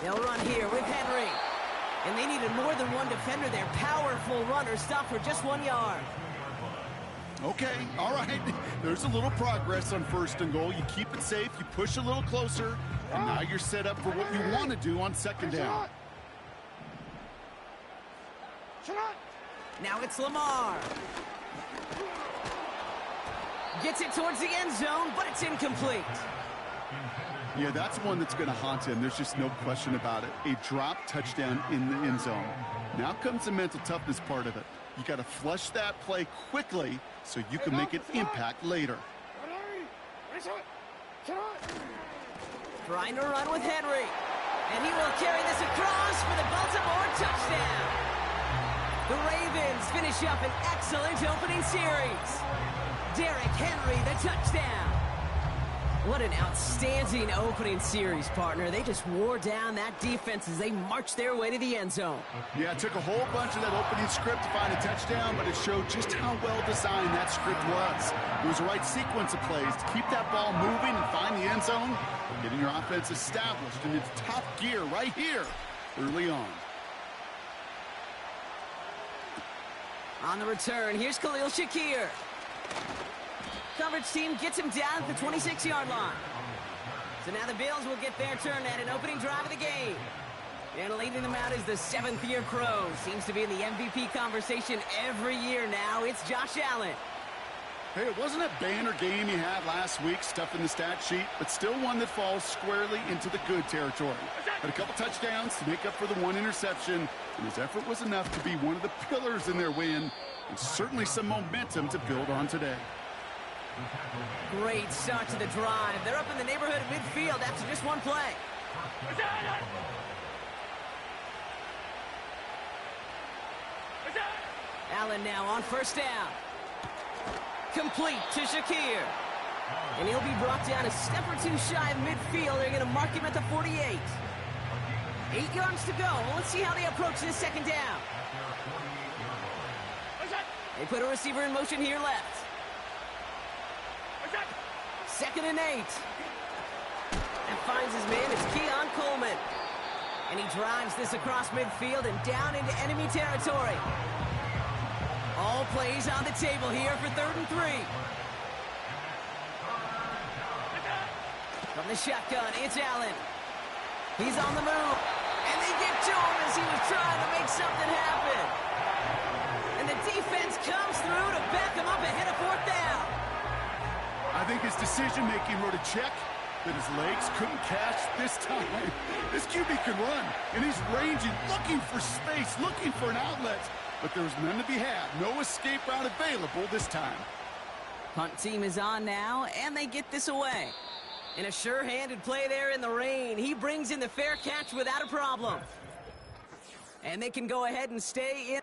They'll run here with Henry. And they needed more than one defender there. Powerful runner, stopped for just 1 yard. Okay, all right. There's a little progress on 1st and goal. You keep it safe, you push a little closer, and now you're set up for what you want to do on 2nd down. Now it's Lamar. Gets it towards the end zone, but it's incomplete. Yeah, that's one that's going to haunt him. There's just no question about it. A drop touchdown in the end zone. Now comes the mental toughness part of it. You got to flush that play quickly so you can make an impact later. Trying to run with Henry. And he will carry this across for the Baltimore touchdown. The Ravens finish up an excellent opening series. Derrick Henry, the touchdown. What an outstanding opening series, partner. They just wore down that defense as they marched their way to the end zone. Yeah, it took a whole bunch of that opening script to find a touchdown, but it showed just how well designed that script was. It was the right sequence of plays to keep that ball moving and find the end zone, getting your offense established in its top gear right here early on. On the return, here's Khalil Shakir. Coverage team gets him down at the 26-yard line. So now the Bills will get their turn at an opening drive of the game. And leading them out is the 7th-year Crow. Seems to be in the MVP conversation every year now. It's Josh Allen. Hey, it wasn't a banner game he had last week, stuff in the stat sheet, but still one that falls squarely into the good territory. Had a couple touchdowns to make up for the one interception, and his effort was enough to be one of the pillars in their win, and certainly some momentum to build on today. Great start to the drive. They're up in the neighborhood of midfield after just one play. Allen now on 1st down. Complete to Shakir. And he'll be brought down a step or two shy of midfield. They're going to mark him at the 48. 8 yards to go. Well, let's see how they approach this 2nd down. They put a receiver in motion here left. 2nd and 8. And finds his man. It's Keon Coleman. And he drives this across midfield and down into enemy territory. All plays on the table here for 3rd and 3. From the shotgun, it's Allen. He's on the move. And they get to him as he was trying to make something happen. And the defense comes through to back him up ahead of 4th down. I think his decision-making wrote a check that his legs couldn't catch this time. This QB can run, and he's ranging, looking for space, looking for an outlet. But there's none to be had. No escape route available this time. Punt team is on now, and they get this away. In a sure-handed play there in the rain, he brings in the fair catch without a problem. And they can go ahead and stay in.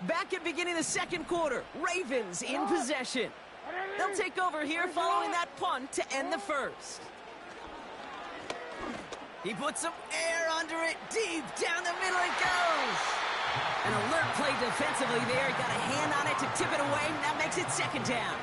Back at beginning of the 2nd quarter, Ravens in possession. They'll take over here following that punt to end the 1st. He puts some air under it. Deep down the middle it goes. An alert play defensively there. Got a hand on it to tip it away. That makes it 2nd down.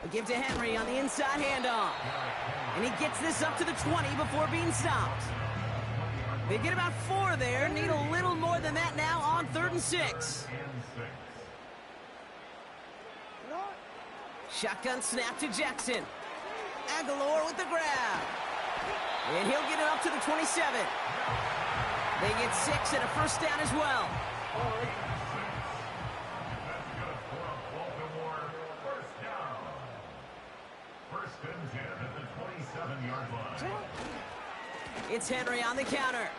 A give to Henry on the inside handoff. And he gets this up to the 20 before being stopped. They get about 4 there. Need a little more than that now on 3rd and 6. Shotgun snap to Jackson. Aguilar with the grab. And he'll get it up to the 27. They get 6 and a 1st down as well. It's Henry on the counter.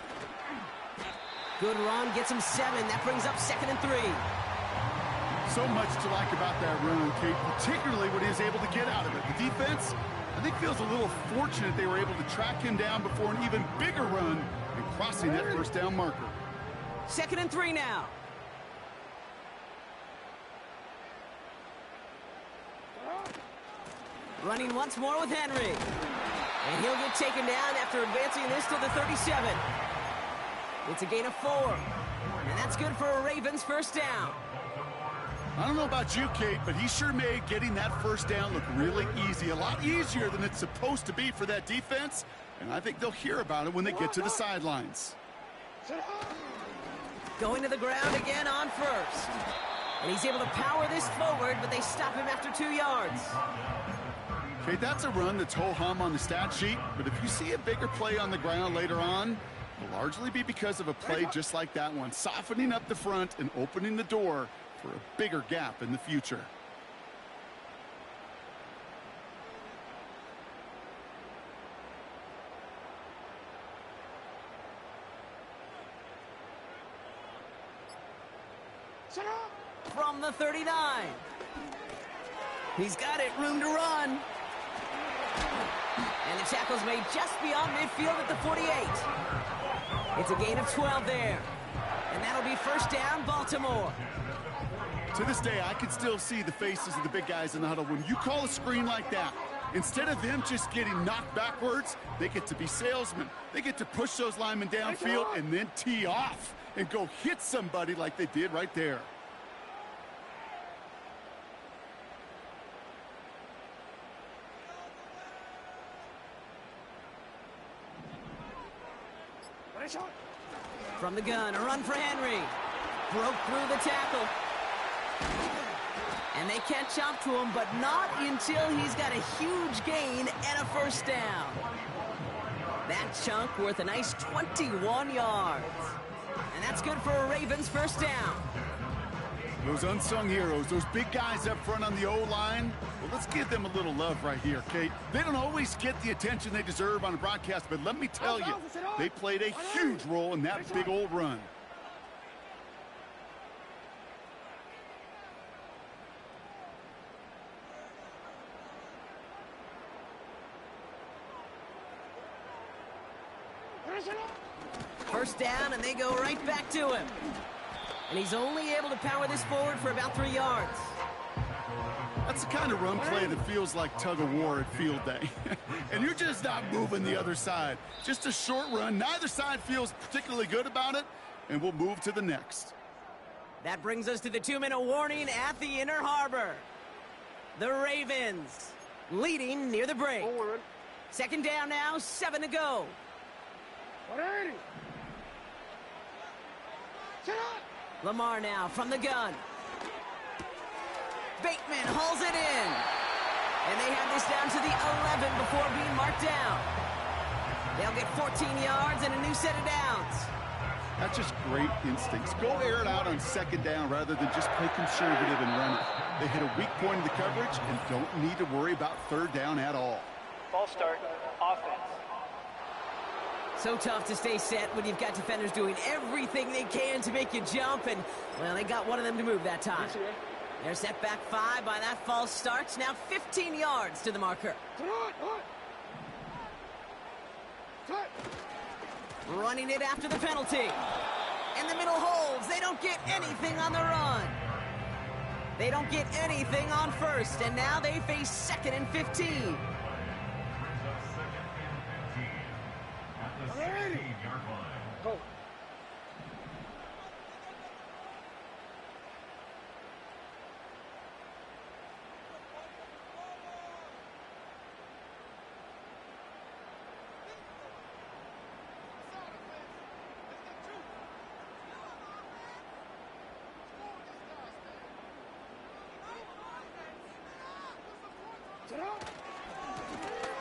Good run, gets him 7. That brings up 2nd and 3. So much to like about that run, Kate, particularly what he was able to get out of it. The defense, I think, feels a little fortunate they were able to track him down before an even bigger run and crossing that 1st down marker. 2nd and 3 now. Running once more with Henry. And he'll get taken down after advancing this to the 37. It's a gain of 4. And that's good for a Ravens first down. I don't know about you, Kate, but he sure made getting that first down look really easy. A lot easier than it's supposed to be for that defense. And I think they'll hear about it when they get to the sidelines. Going to the ground again on first. And he's able to power this forward, but they stop him after 2 yards. Kate, that's a run that's ho-hum on the stat sheet. But if you see a bigger play on the ground later on, it'll largely be because of a play just like that one, softening up the front and opening the door for a bigger gap in the future. From the 39. He's got it, room to run. And the tackle's made just beyond midfield at the 48. It's a gain of 12 there. And that'll be first down, Baltimore. To this day, I can still see the faces of the big guys in the huddle. When you call a screen like that, instead of them just getting knocked backwards, they get to be salesmen. They get to push those linemen downfield and then tee off and go hit somebody like they did right there. From the gun, a run for Henry. Broke through the tackle. And they catch up to him, but not until he's got a huge gain and a first down. That chunk worth a nice 21 yards. And that's good for a Ravens first down. Those unsung heroes, those big guys up front on the O-line, well, let's give them a little love right here, Kate. They don't always get the attention they deserve on a broadcast, but let me tell you, they played a huge role in that big old run. First down, and they go right back to him. And he's only able to power this forward for about 3 yards. That's the kind of run play that feels like tug-of-war at field day. And you're just not moving the other side. Just a short run. Neither side feels particularly good about it, and we'll move to the next. That brings us to the 2-minute warning at the Inner Harbor. The Ravens leading near the break. Second down now, 7 to go. Lamar now from the gun. Bateman hauls it in. And they have this down to the 11 before being marked down. They'll get 14 yards and a new set of downs. That's just great instincts. Go air it out on second down rather than just play conservative and run it. They hit a weak point in the coverage and don't need to worry about third down at all. False start, offense. So tough to stay set when you've got defenders doing everything they can to make you jump, and, well, they got one of them to move that time. They're set back 5 by that false start. Now 15 yards to the marker. Running it after the penalty. And the middle holds. They don't get anything on the run. They don't get anything on first, and now they face 2nd and 15. Go.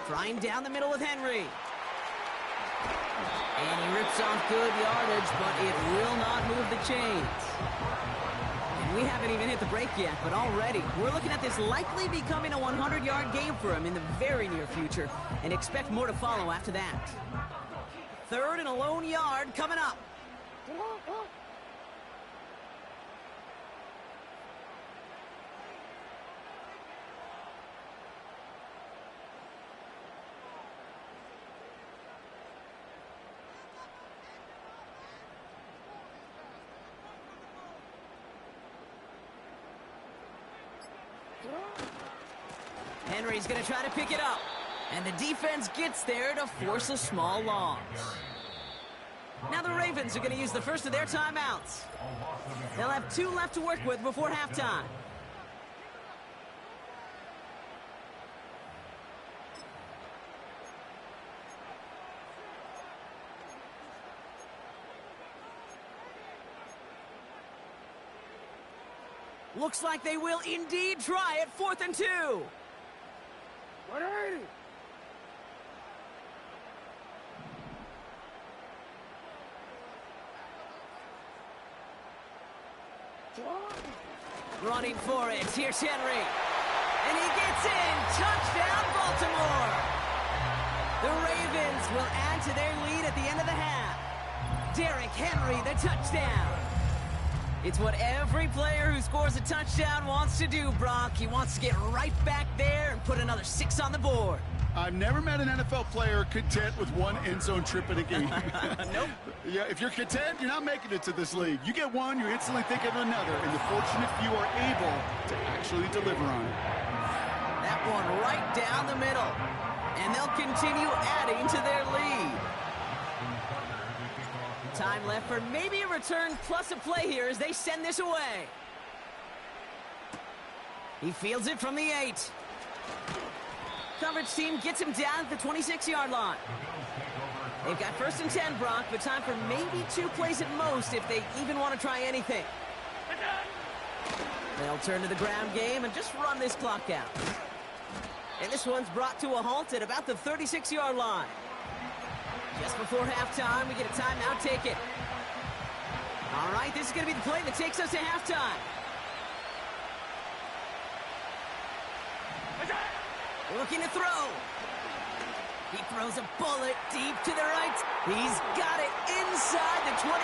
Trying down the middle with Henry. And he rips off good yardage, but it will not move the chains. And we haven't even hit the break yet, but already we're looking at this likely becoming a 100-yard game for him in the very near future, and expect more to follow after that. 3rd and a lone yard coming up. Henry's going to try to pick it up. And the defense gets there to force a small loss. Now the Ravens are going to use the first of their timeouts. They'll have 2 left to work with before halftime. Looks like they will indeed try it. 4th and 2. 180. Running for it. Here's Henry. And he gets in. Touchdown, Baltimore. The Ravens will add to their lead at the end of the half. Derrick Henry, the touchdown. It's what every player who scores a touchdown wants to do, Brock. He wants to get right back there and put another 6 on the board. I've never met an NFL player content with 1 end zone trip in a game. Nope. Yeah, if you're content, you're not making it to this league. You get 1, you're instantly thinking of another, and the fortunate few are able to actually deliver on it. That one right down the middle. And they'll continue adding to their lead. Time left for maybe a return plus a play here as they send this away. He fields it from the 8. Coverage team gets him down at the 26-yard line. They've got 1st and 10, Brock, but time for maybe 2 plays at most if they even want to try anything. They'll turn to the ground game and just run this clock out. And this one's brought to a halt at about the 36-yard line. Just before halftime, we get a timeout taken. All right, this is going to be the play that takes us to halftime. Looking to throw. He throws a bullet deep to the right. He's got it inside the 25.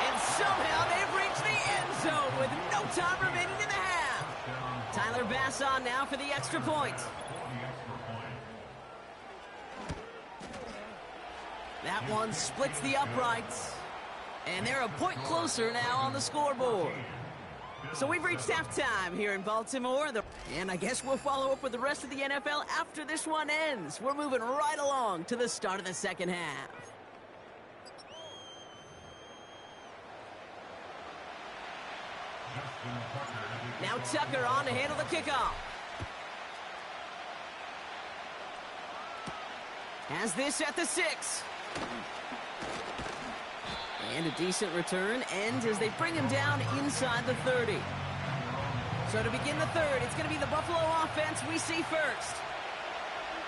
And somehow they've reached the end zone with no time remaining in the half. Tyler Bass on now for the extra point. That one splits the uprights. And they're a point closer now on the scoreboard. So we've reached halftime here in Baltimore. And I guess we'll follow up with the rest of the NFL after this one ends. We're moving right along to the start of the second half. Now Tucker on to handle the kickoff. Has this at the 6. And a decent return ends as they bring him down inside the 30. So to begin the third, it's going to be the Buffalo offense we see first.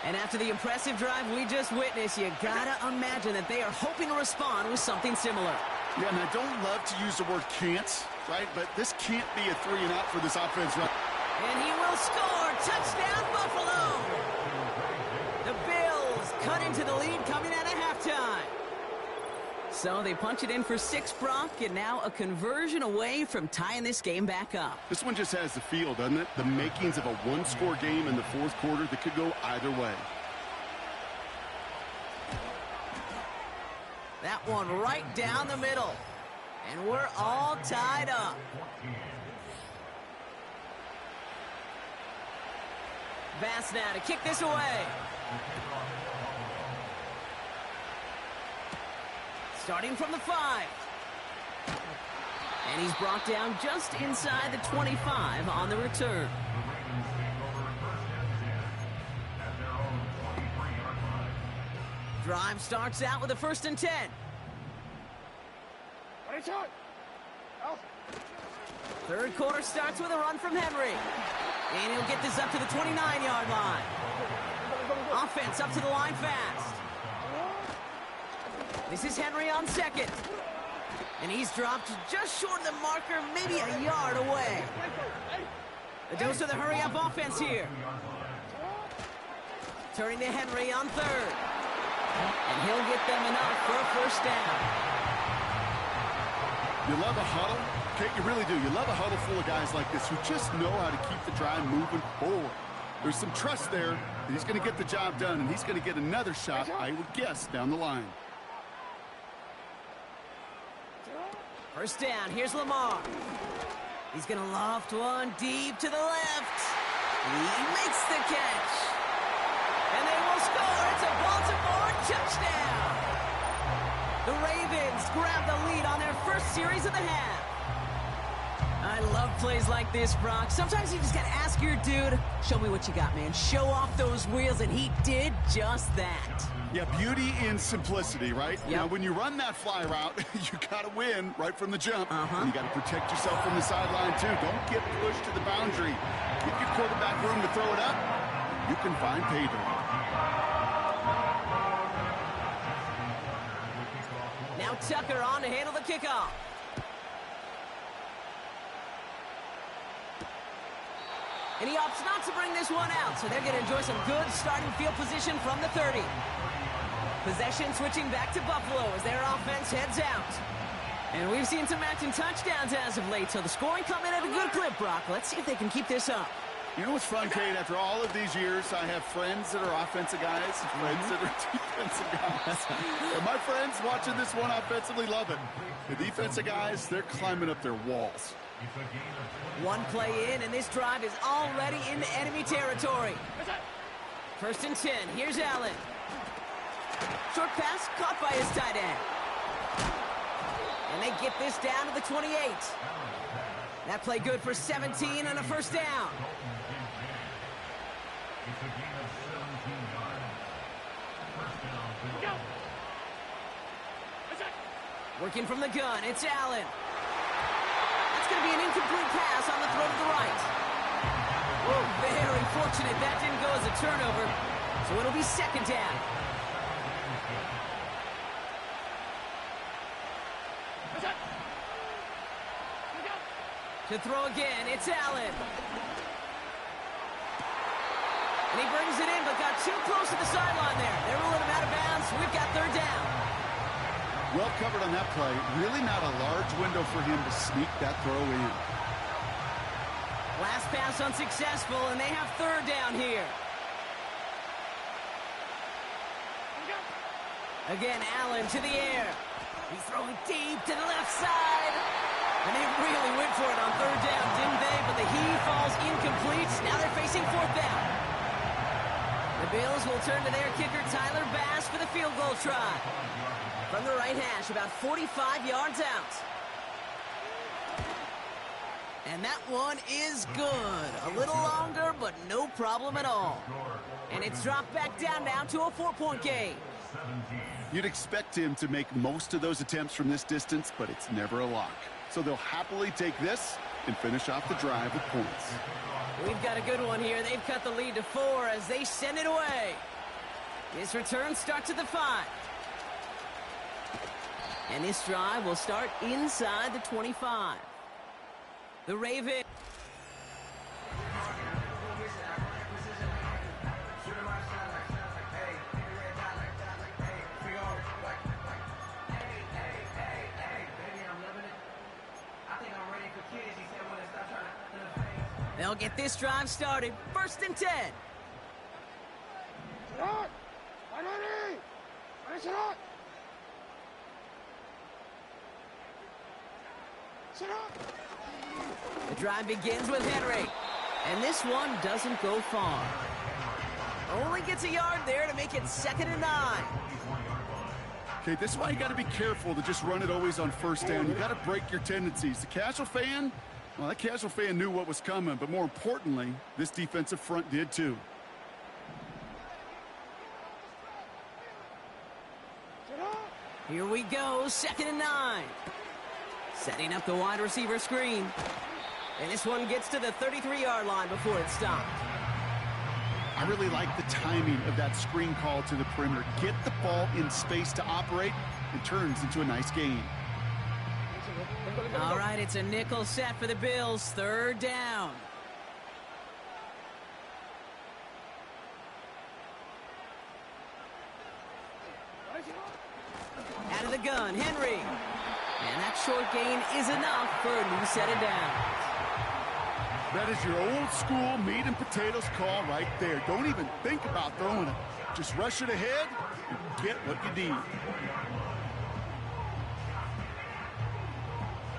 And after the impressive drive we just witnessed, you got to imagine that they are hoping to respond with something similar. Yeah, and I don't love to use the word can't, right? But this can't be a 3 and out for this offense, right? And he will score. Touchdown, Buffalo! The Bills cut into the lead coming out of halftime. So they punch it in for 6, Brock, and now a conversion away from tying this game back up. This one just has the feel, doesn't it? The makings of a 1-score game in the 4th quarter that could go either way. That one right down the middle. And we're all tied up. Bass now to kick this away. Starting from the 5. And he's brought down just inside the 25 on the return. Drive starts out with a 1st and 10. Third quarter starts with a run from Henry. And he'll get this up to the 29-yard line. Offense up to the line fast. This is Henry on 2nd. And he's dropped just short of the marker, maybe a yard away. The dose of the hurry-up offense here. Turning to Henry on 3rd. And he'll get them enough for a 1st down. You love a huddle? Okay, you really do. You love a huddle full of guys like this who just know how to keep the drive moving forward. There's some trust there that he's going to get the job done, and he's going to get another shot, I would guess, down the line. 1st down, here's Lamar. He's going to loft one deep to the left. He makes the catch. And they will score. It's a Baltimore touchdown. The Ravens grab the lead on their first series of the half. I love plays like this, Brock. Sometimes you just got to ask your dude, show me what you got, man. Show off those wheels, and he did just that. Yeah, beauty in simplicity, right? Yep. Now, when you run that fly route, you got to win right from the jump. And you got to protect yourself from the sideline, too. Don't get pushed to the boundary. Give your quarterback room to throw it up. You can find pay dirt. Now Tucker on to handle the kickoff. And he opts not to bring this one out, so they're going to enjoy some good starting field position from the 30. Possession switching back to Buffalo as their offense heads out. And we've seen some matching touchdowns as of late, so the scoring coming at a good clip, Brock. Let's see if they can keep this up. You know what's fun, Kate? After all of these years, I have friends that are offensive guys, friends that are defensive guys. And my friends watching this one offensively love it. The defensive guys, they're climbing up their walls. One play in, and this drive is already into enemy territory. First and 10. Here's Allen. Short pass caught by his tight end. And they get this down to the 28. That play good for 17 and a first down. Working from the gun, it's Allen. It's going to be an incomplete pass on the throw to the right. Ooh, very fortunate that didn't go as a turnover, so it'll be second down. To throw again, it's Allen. And he brings it in, but got too close to the sideline there. They're ruling him out of bounds. We've got third down. Well covered on that play. Really not a large window for him to sneak that throw in. Last pass unsuccessful, and they have third down here. Again, Allen to the air. He's throwing deep to the left side. And they really went for it on third down, didn't they? But the heave falls incomplete. Now they're facing fourth down. The Bills will turn to their kicker, Tyler Bass, for the field goal try. From the right hash, about 45 yards out. And that one is good. A little longer, but no problem at all. And it's dropped back down now to a 4-point game. You'd expect him to make most of those attempts from this distance, but it's never a lock. So they'll happily take this and finish off the drive with points. We've got a good one here. They've cut the lead to 4 as they send it away. This return starts at the 5. And this drive will start inside the 25. The Ravens. They'll get this drive started. First and 10. The drive begins with Henry. And this one doesn't go far. Only gets a yard there to make it 2nd and 9. Okay, this is why you got to be careful to just run it always on first down. You got to break your tendencies. The casual fan, well, that casual fan knew what was coming, but more importantly, this defensive front did too. Here we go, 2nd and 9. Setting up the wide receiver screen. And this one gets to the 33-yard line before it's stopped. I really like the timing of that screen call to the perimeter. Get the ball in space to operate. It turns into a nice gain. All right, it's a nickel set for the Bills. Third down. Out of the gun, Henry. And that short gain is enough for a new set of downs. That is your old school meat and potatoes call right there. Don't even think about throwing it. Just rush it ahead and get what you need.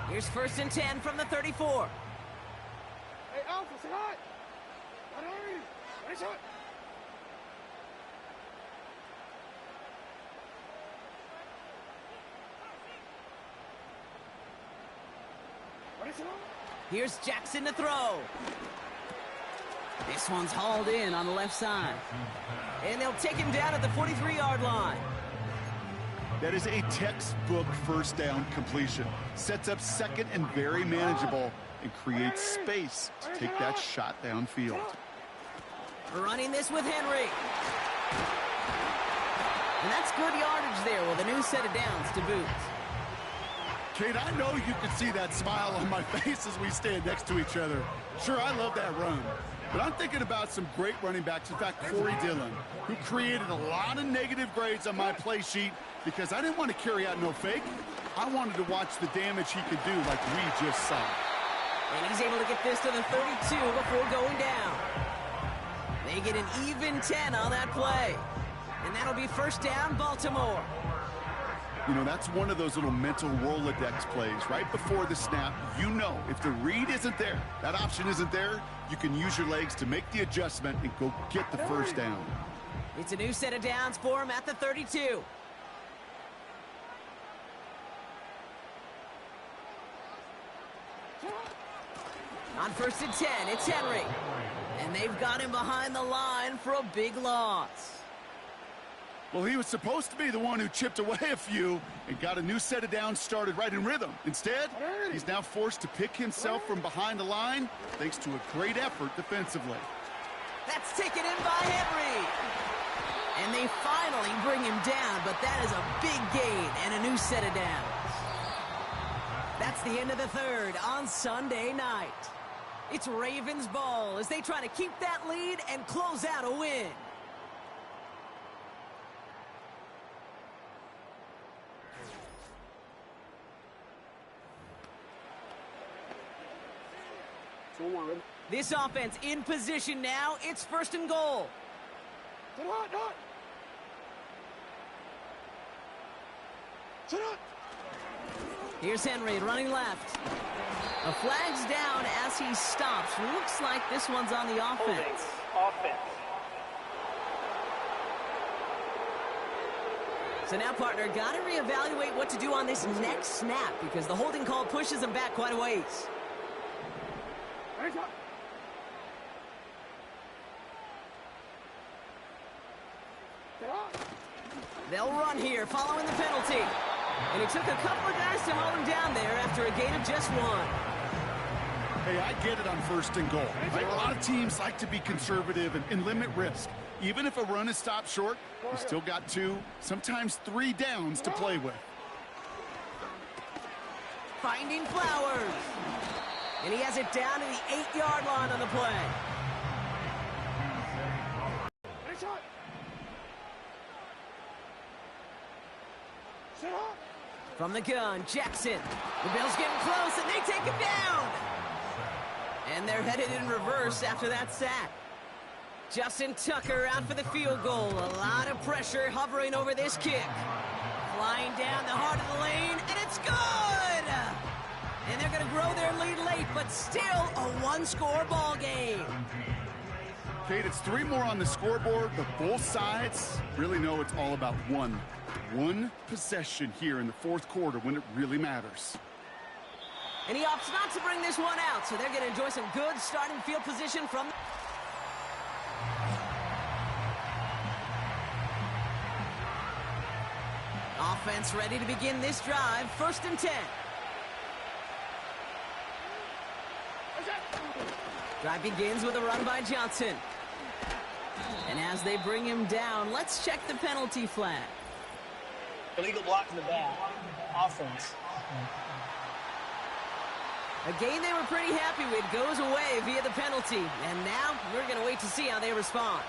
Here's 1st and 10 from the 34. Hey, Alpha, say hi. Nice shot. Here's Jackson to throw. This one's hauled in on the left side. And they'll take him down at the 43-yard line. That is a textbook first down completion. Sets up second and very manageable and creates space to take that shot downfield. Running this with Henry. And that's good yardage there with a new set of downs to boot. Kate, I know you can see that smile on my face as we stand next to each other. Sure, I love that run. But I'm thinking about some great running backs. In fact, Corey Dillon, who created a lot of negative grades on my play sheet because I didn't want to carry out no fake. I wanted to watch the damage he could do like we just saw. And he's able to get this to the 32 before going down. They get an even 10 on that play. And that'll be first down, Baltimore. You know, that's one of those little mental Rolodex plays. Right before the snap, you know if the read isn't there, that option isn't there, you can use your legs to make the adjustment and go get the first down. It's a new set of downs for him at the 32. On first and 10, it's Henry. And they've got him behind the line for a big loss. Well, he was supposed to be the one who chipped away a few and got a new set of downs started right in rhythm. Instead, he's now forced to pick himself from behind the line thanks to a great effort defensively. That's taken in by Henry. And they finally bring him down, but that is a big gain and a new set of downs. That's the end of the third on Sunday night. It's Ravens ball as they try to keep that lead and close out a win. This offense in position now. It's first and goal. Here's Henry running left. A flag's down as he stops. Looks like this one's on the offense. Offense. So now, partner, got to reevaluate what to do on this next snap because the holding call pushes him back quite a ways. They'll run here following the penalty. And it took a couple of guys to haul him down there after a gain of just one. Hey, I get it on first and goal. Right? A lot of teams like to be conservative and limit risk. Even if a run is stopped short, you still got 2, sometimes 3 downs to play with. Finding Flowers. And he has it down to the 8-yard line on the play. From the gun, Jackson. The Bills getting close, and they take him down. And they're headed in reverse after that sack. Justin Tucker out for the field goal. A lot of pressure hovering over this kick. Flying down the heart of the lane, and it's good! And they're going to grow their lead late, but still a one-score ball game. Kate, it's 3 more on the scoreboard, but both sides really know it's all about one possession here in the fourth quarter when it really matters. And he opts not to bring this one out, so they're going to enjoy some good starting field position from... Offense ready to begin this drive. First and 10. Drive begins with a run by Johnson. And as they bring him down, let's check the penalty flag. Illegal block in the back. Offense. A game they were pretty happy with goes away via the penalty. And now we're going to wait to see how they respond.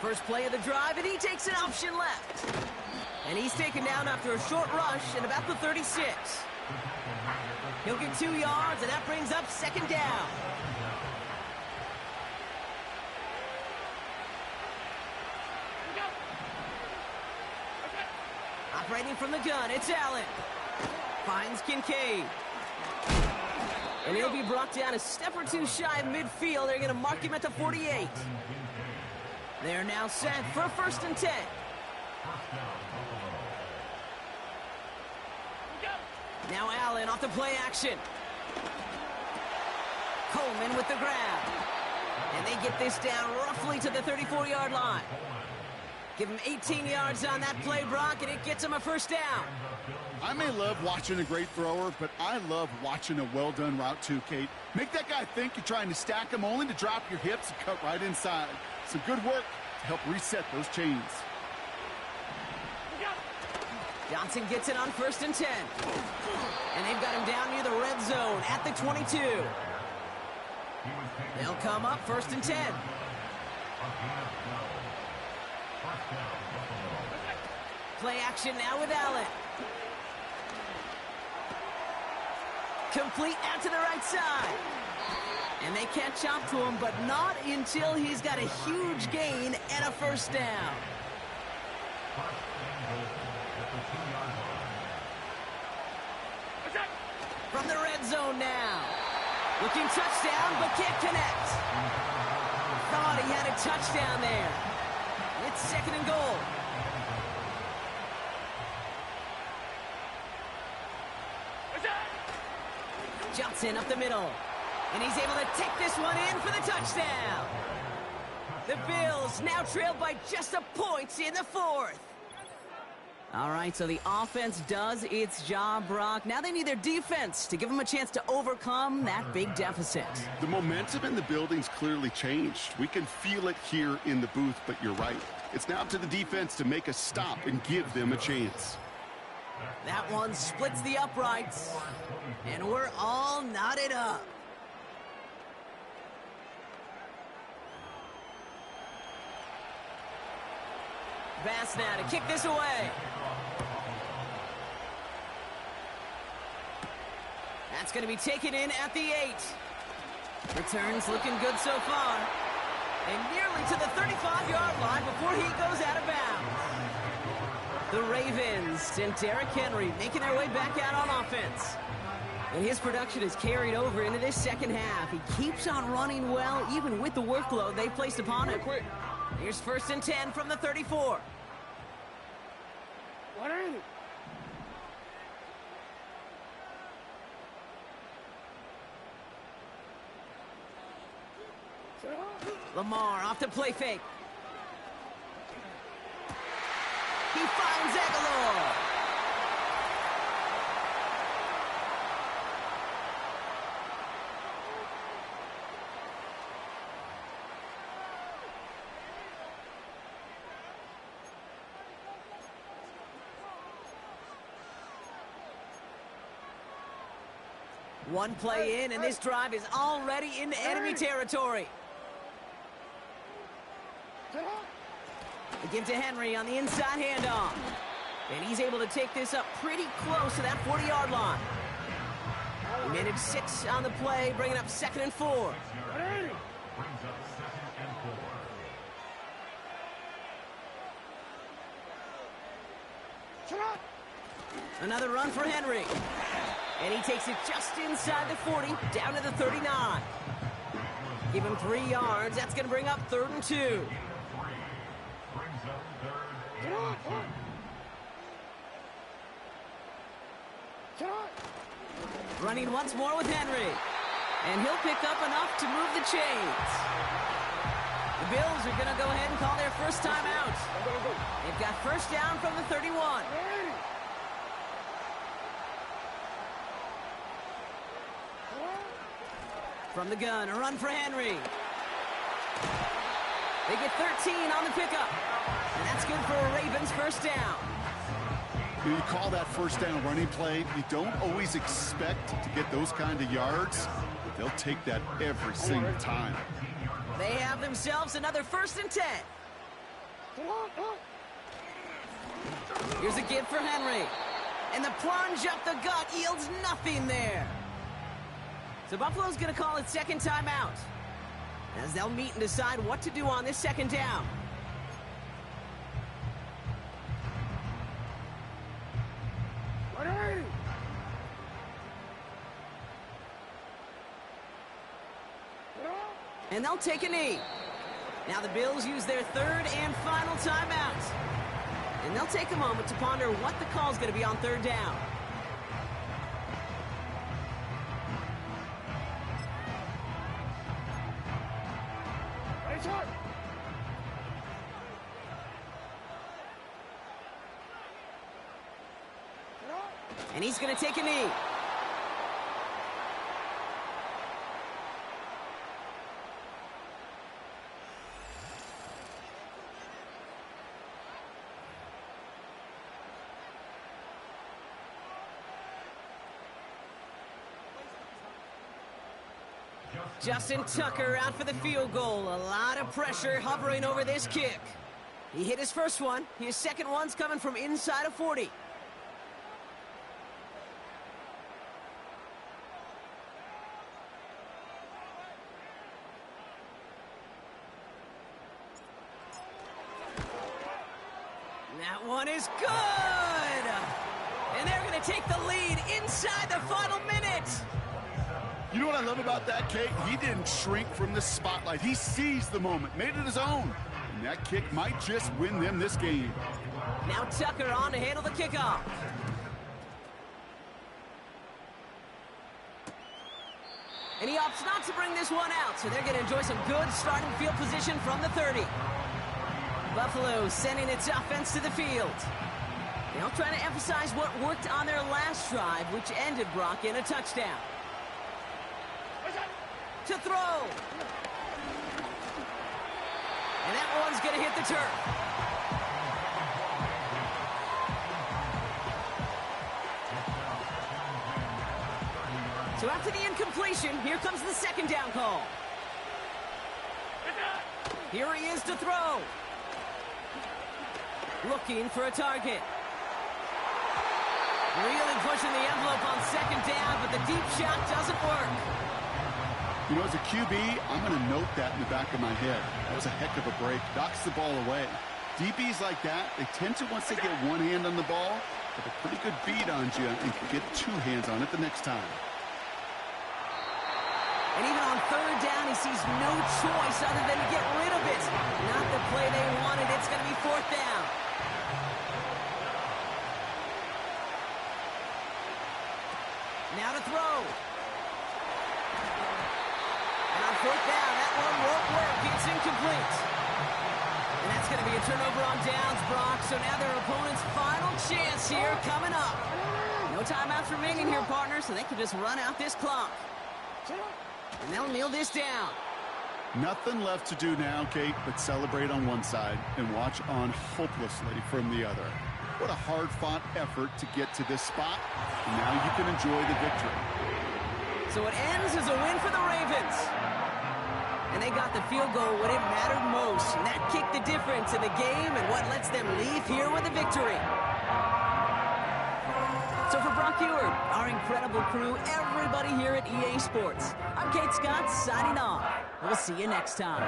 First play of the drive, and he takes an option left. And he's taken down after a short rush at about the 36. He'll get 2 yards, and that brings up second down. Operating from the gun, it's Allen. Finds Kincaid. And he'll be brought down a step or 2 shy of midfield. They're going to mark him at the 48. They're now set for first and 10. Now Allen off the play action. Coleman with the grab. And they get this down roughly to the 34-yard line. Give him 18 yards on that play, Brock, and it gets him a first down. I may love watching a great thrower, but I love watching a well-done route too, Kate. Make that guy think you're trying to stack him only to drop your hips and cut right inside. Some good work to help reset those chains. Johnson gets it on 1st and 10. And they've got him down near the red zone at the 22. They'll come up 1st and 10. Play action now with Allen. Complete out to the right side. And they catch up to him, but not until he's got a huge gain and a first down. From the red zone now. Looking touchdown, but can't connect. Thought he had a touchdown there. It's 2nd and goal. Johnson up the middle. And he's able to take this one in for the touchdown. The Bills now trailed by just a point in the 4th. All right, so the offense does its job, Brock. Now they need their defense to give them a chance to overcome that big deficit. The momentum in the building's clearly changed. We can feel it here in the booth, but you're right. It's now up to the defense to make a stop and give them a chance. That one splits the uprights, and we're all knotted up. Bass now to kick this away. That's going to be taken in at the 8. Returns looking good so far. And nearly to the 35-yard line before he goes out of bounds. The Ravens and Derrick Henry making their way back out on offense. And his production is carried over into this second half. He keeps on running well, even with the workload they've placed upon him. Here's 1st and 10 from the 34. Lamar off the play fake. He finds Aguilar. One play in, and this drive is already into enemy territory. They give to Henry on the inside handoff. And he's able to take this up pretty close to that 40-yard line. He managed 6 on the play, bringing up 2nd and 4. Another run for Henry. And he takes it just inside the 40, down to the 39. Give him 3 yards. That's going to bring up 3rd and 2. Running once more with Henry. And he'll pick up enough to move the chains. The Bills are going to go ahead and call their first timeout. They've got first down from the 31. From the gun, a run for Henry. They get 13 on the pickup. And that's good for a Ravens first down. You call that first down running play. You don't always expect to get those kind of yards, but they'll take that every single time. They have themselves another 1st and 10. Here's a give for Henry. And the plunge up the gut yields nothing there. So Buffalo's going to call it second timeout, as they'll meet and decide what to do on this second down. And they'll take a knee. Now the Bills use their 3rd and final timeout. And they'll take a moment to ponder what the call's going to be on 3rd down. Nice shot. And he's going to take a knee. Justin Tucker out for the field goal. A lot of pressure hovering over this kick. He hit his first one. His second one's coming from inside of 40. That one is good! And they're going to take the lead inside the final minute. You know what I love about that, Kate? He didn't shrink from the spotlight. He seized the moment, made it his own. And that kick might just win them this game. Now Tucker on to handle the kickoff. And he opts not to bring this one out, so they're going to enjoy some good starting field position from the 30. Buffalo sending its offense to the field. They'll try to emphasize what worked on their last drive, which ended, Brock, in a touchdown. To throw. And that one's going to hit the turf. So after the incompletion, here comes the second down call. Here he is to throw. Looking for a target. Really pushing the envelope on second down, but the deep shot doesn't work. You know, as a QB, I'm going to note that in the back of my head. That was a heck of a break. Knocks the ball away. DBs like that, they tend to, once they get one hand on the ball, have a pretty good beat on you and can get two hands on it the next time. And even on third down, he sees no choice other than to get rid of it. Not the play they wanted. It's going to be fourth down. Now to throw. And on fourth down, that one won't work. It's incomplete. And that's going to be a turnover on downs, Brock. So now their opponent's final chance here coming up. No timeouts remaining here, partner, so they can just run out this clock. And they'll kneel this down. Nothing left to do now, Kate, but celebrate on one side and watch on hopelessly from the other. What a hard-fought effort to get to this spot. And now you can enjoy the victory. So it ends as a win for the Ravens. And they got the field goal when it mattered most. And that kicked the difference in the game and what lets them leave here with a victory. So for Brock Ewert, our incredible crew, everybody here at EA Sports, I'm Kate Scott signing off. We'll see you next time.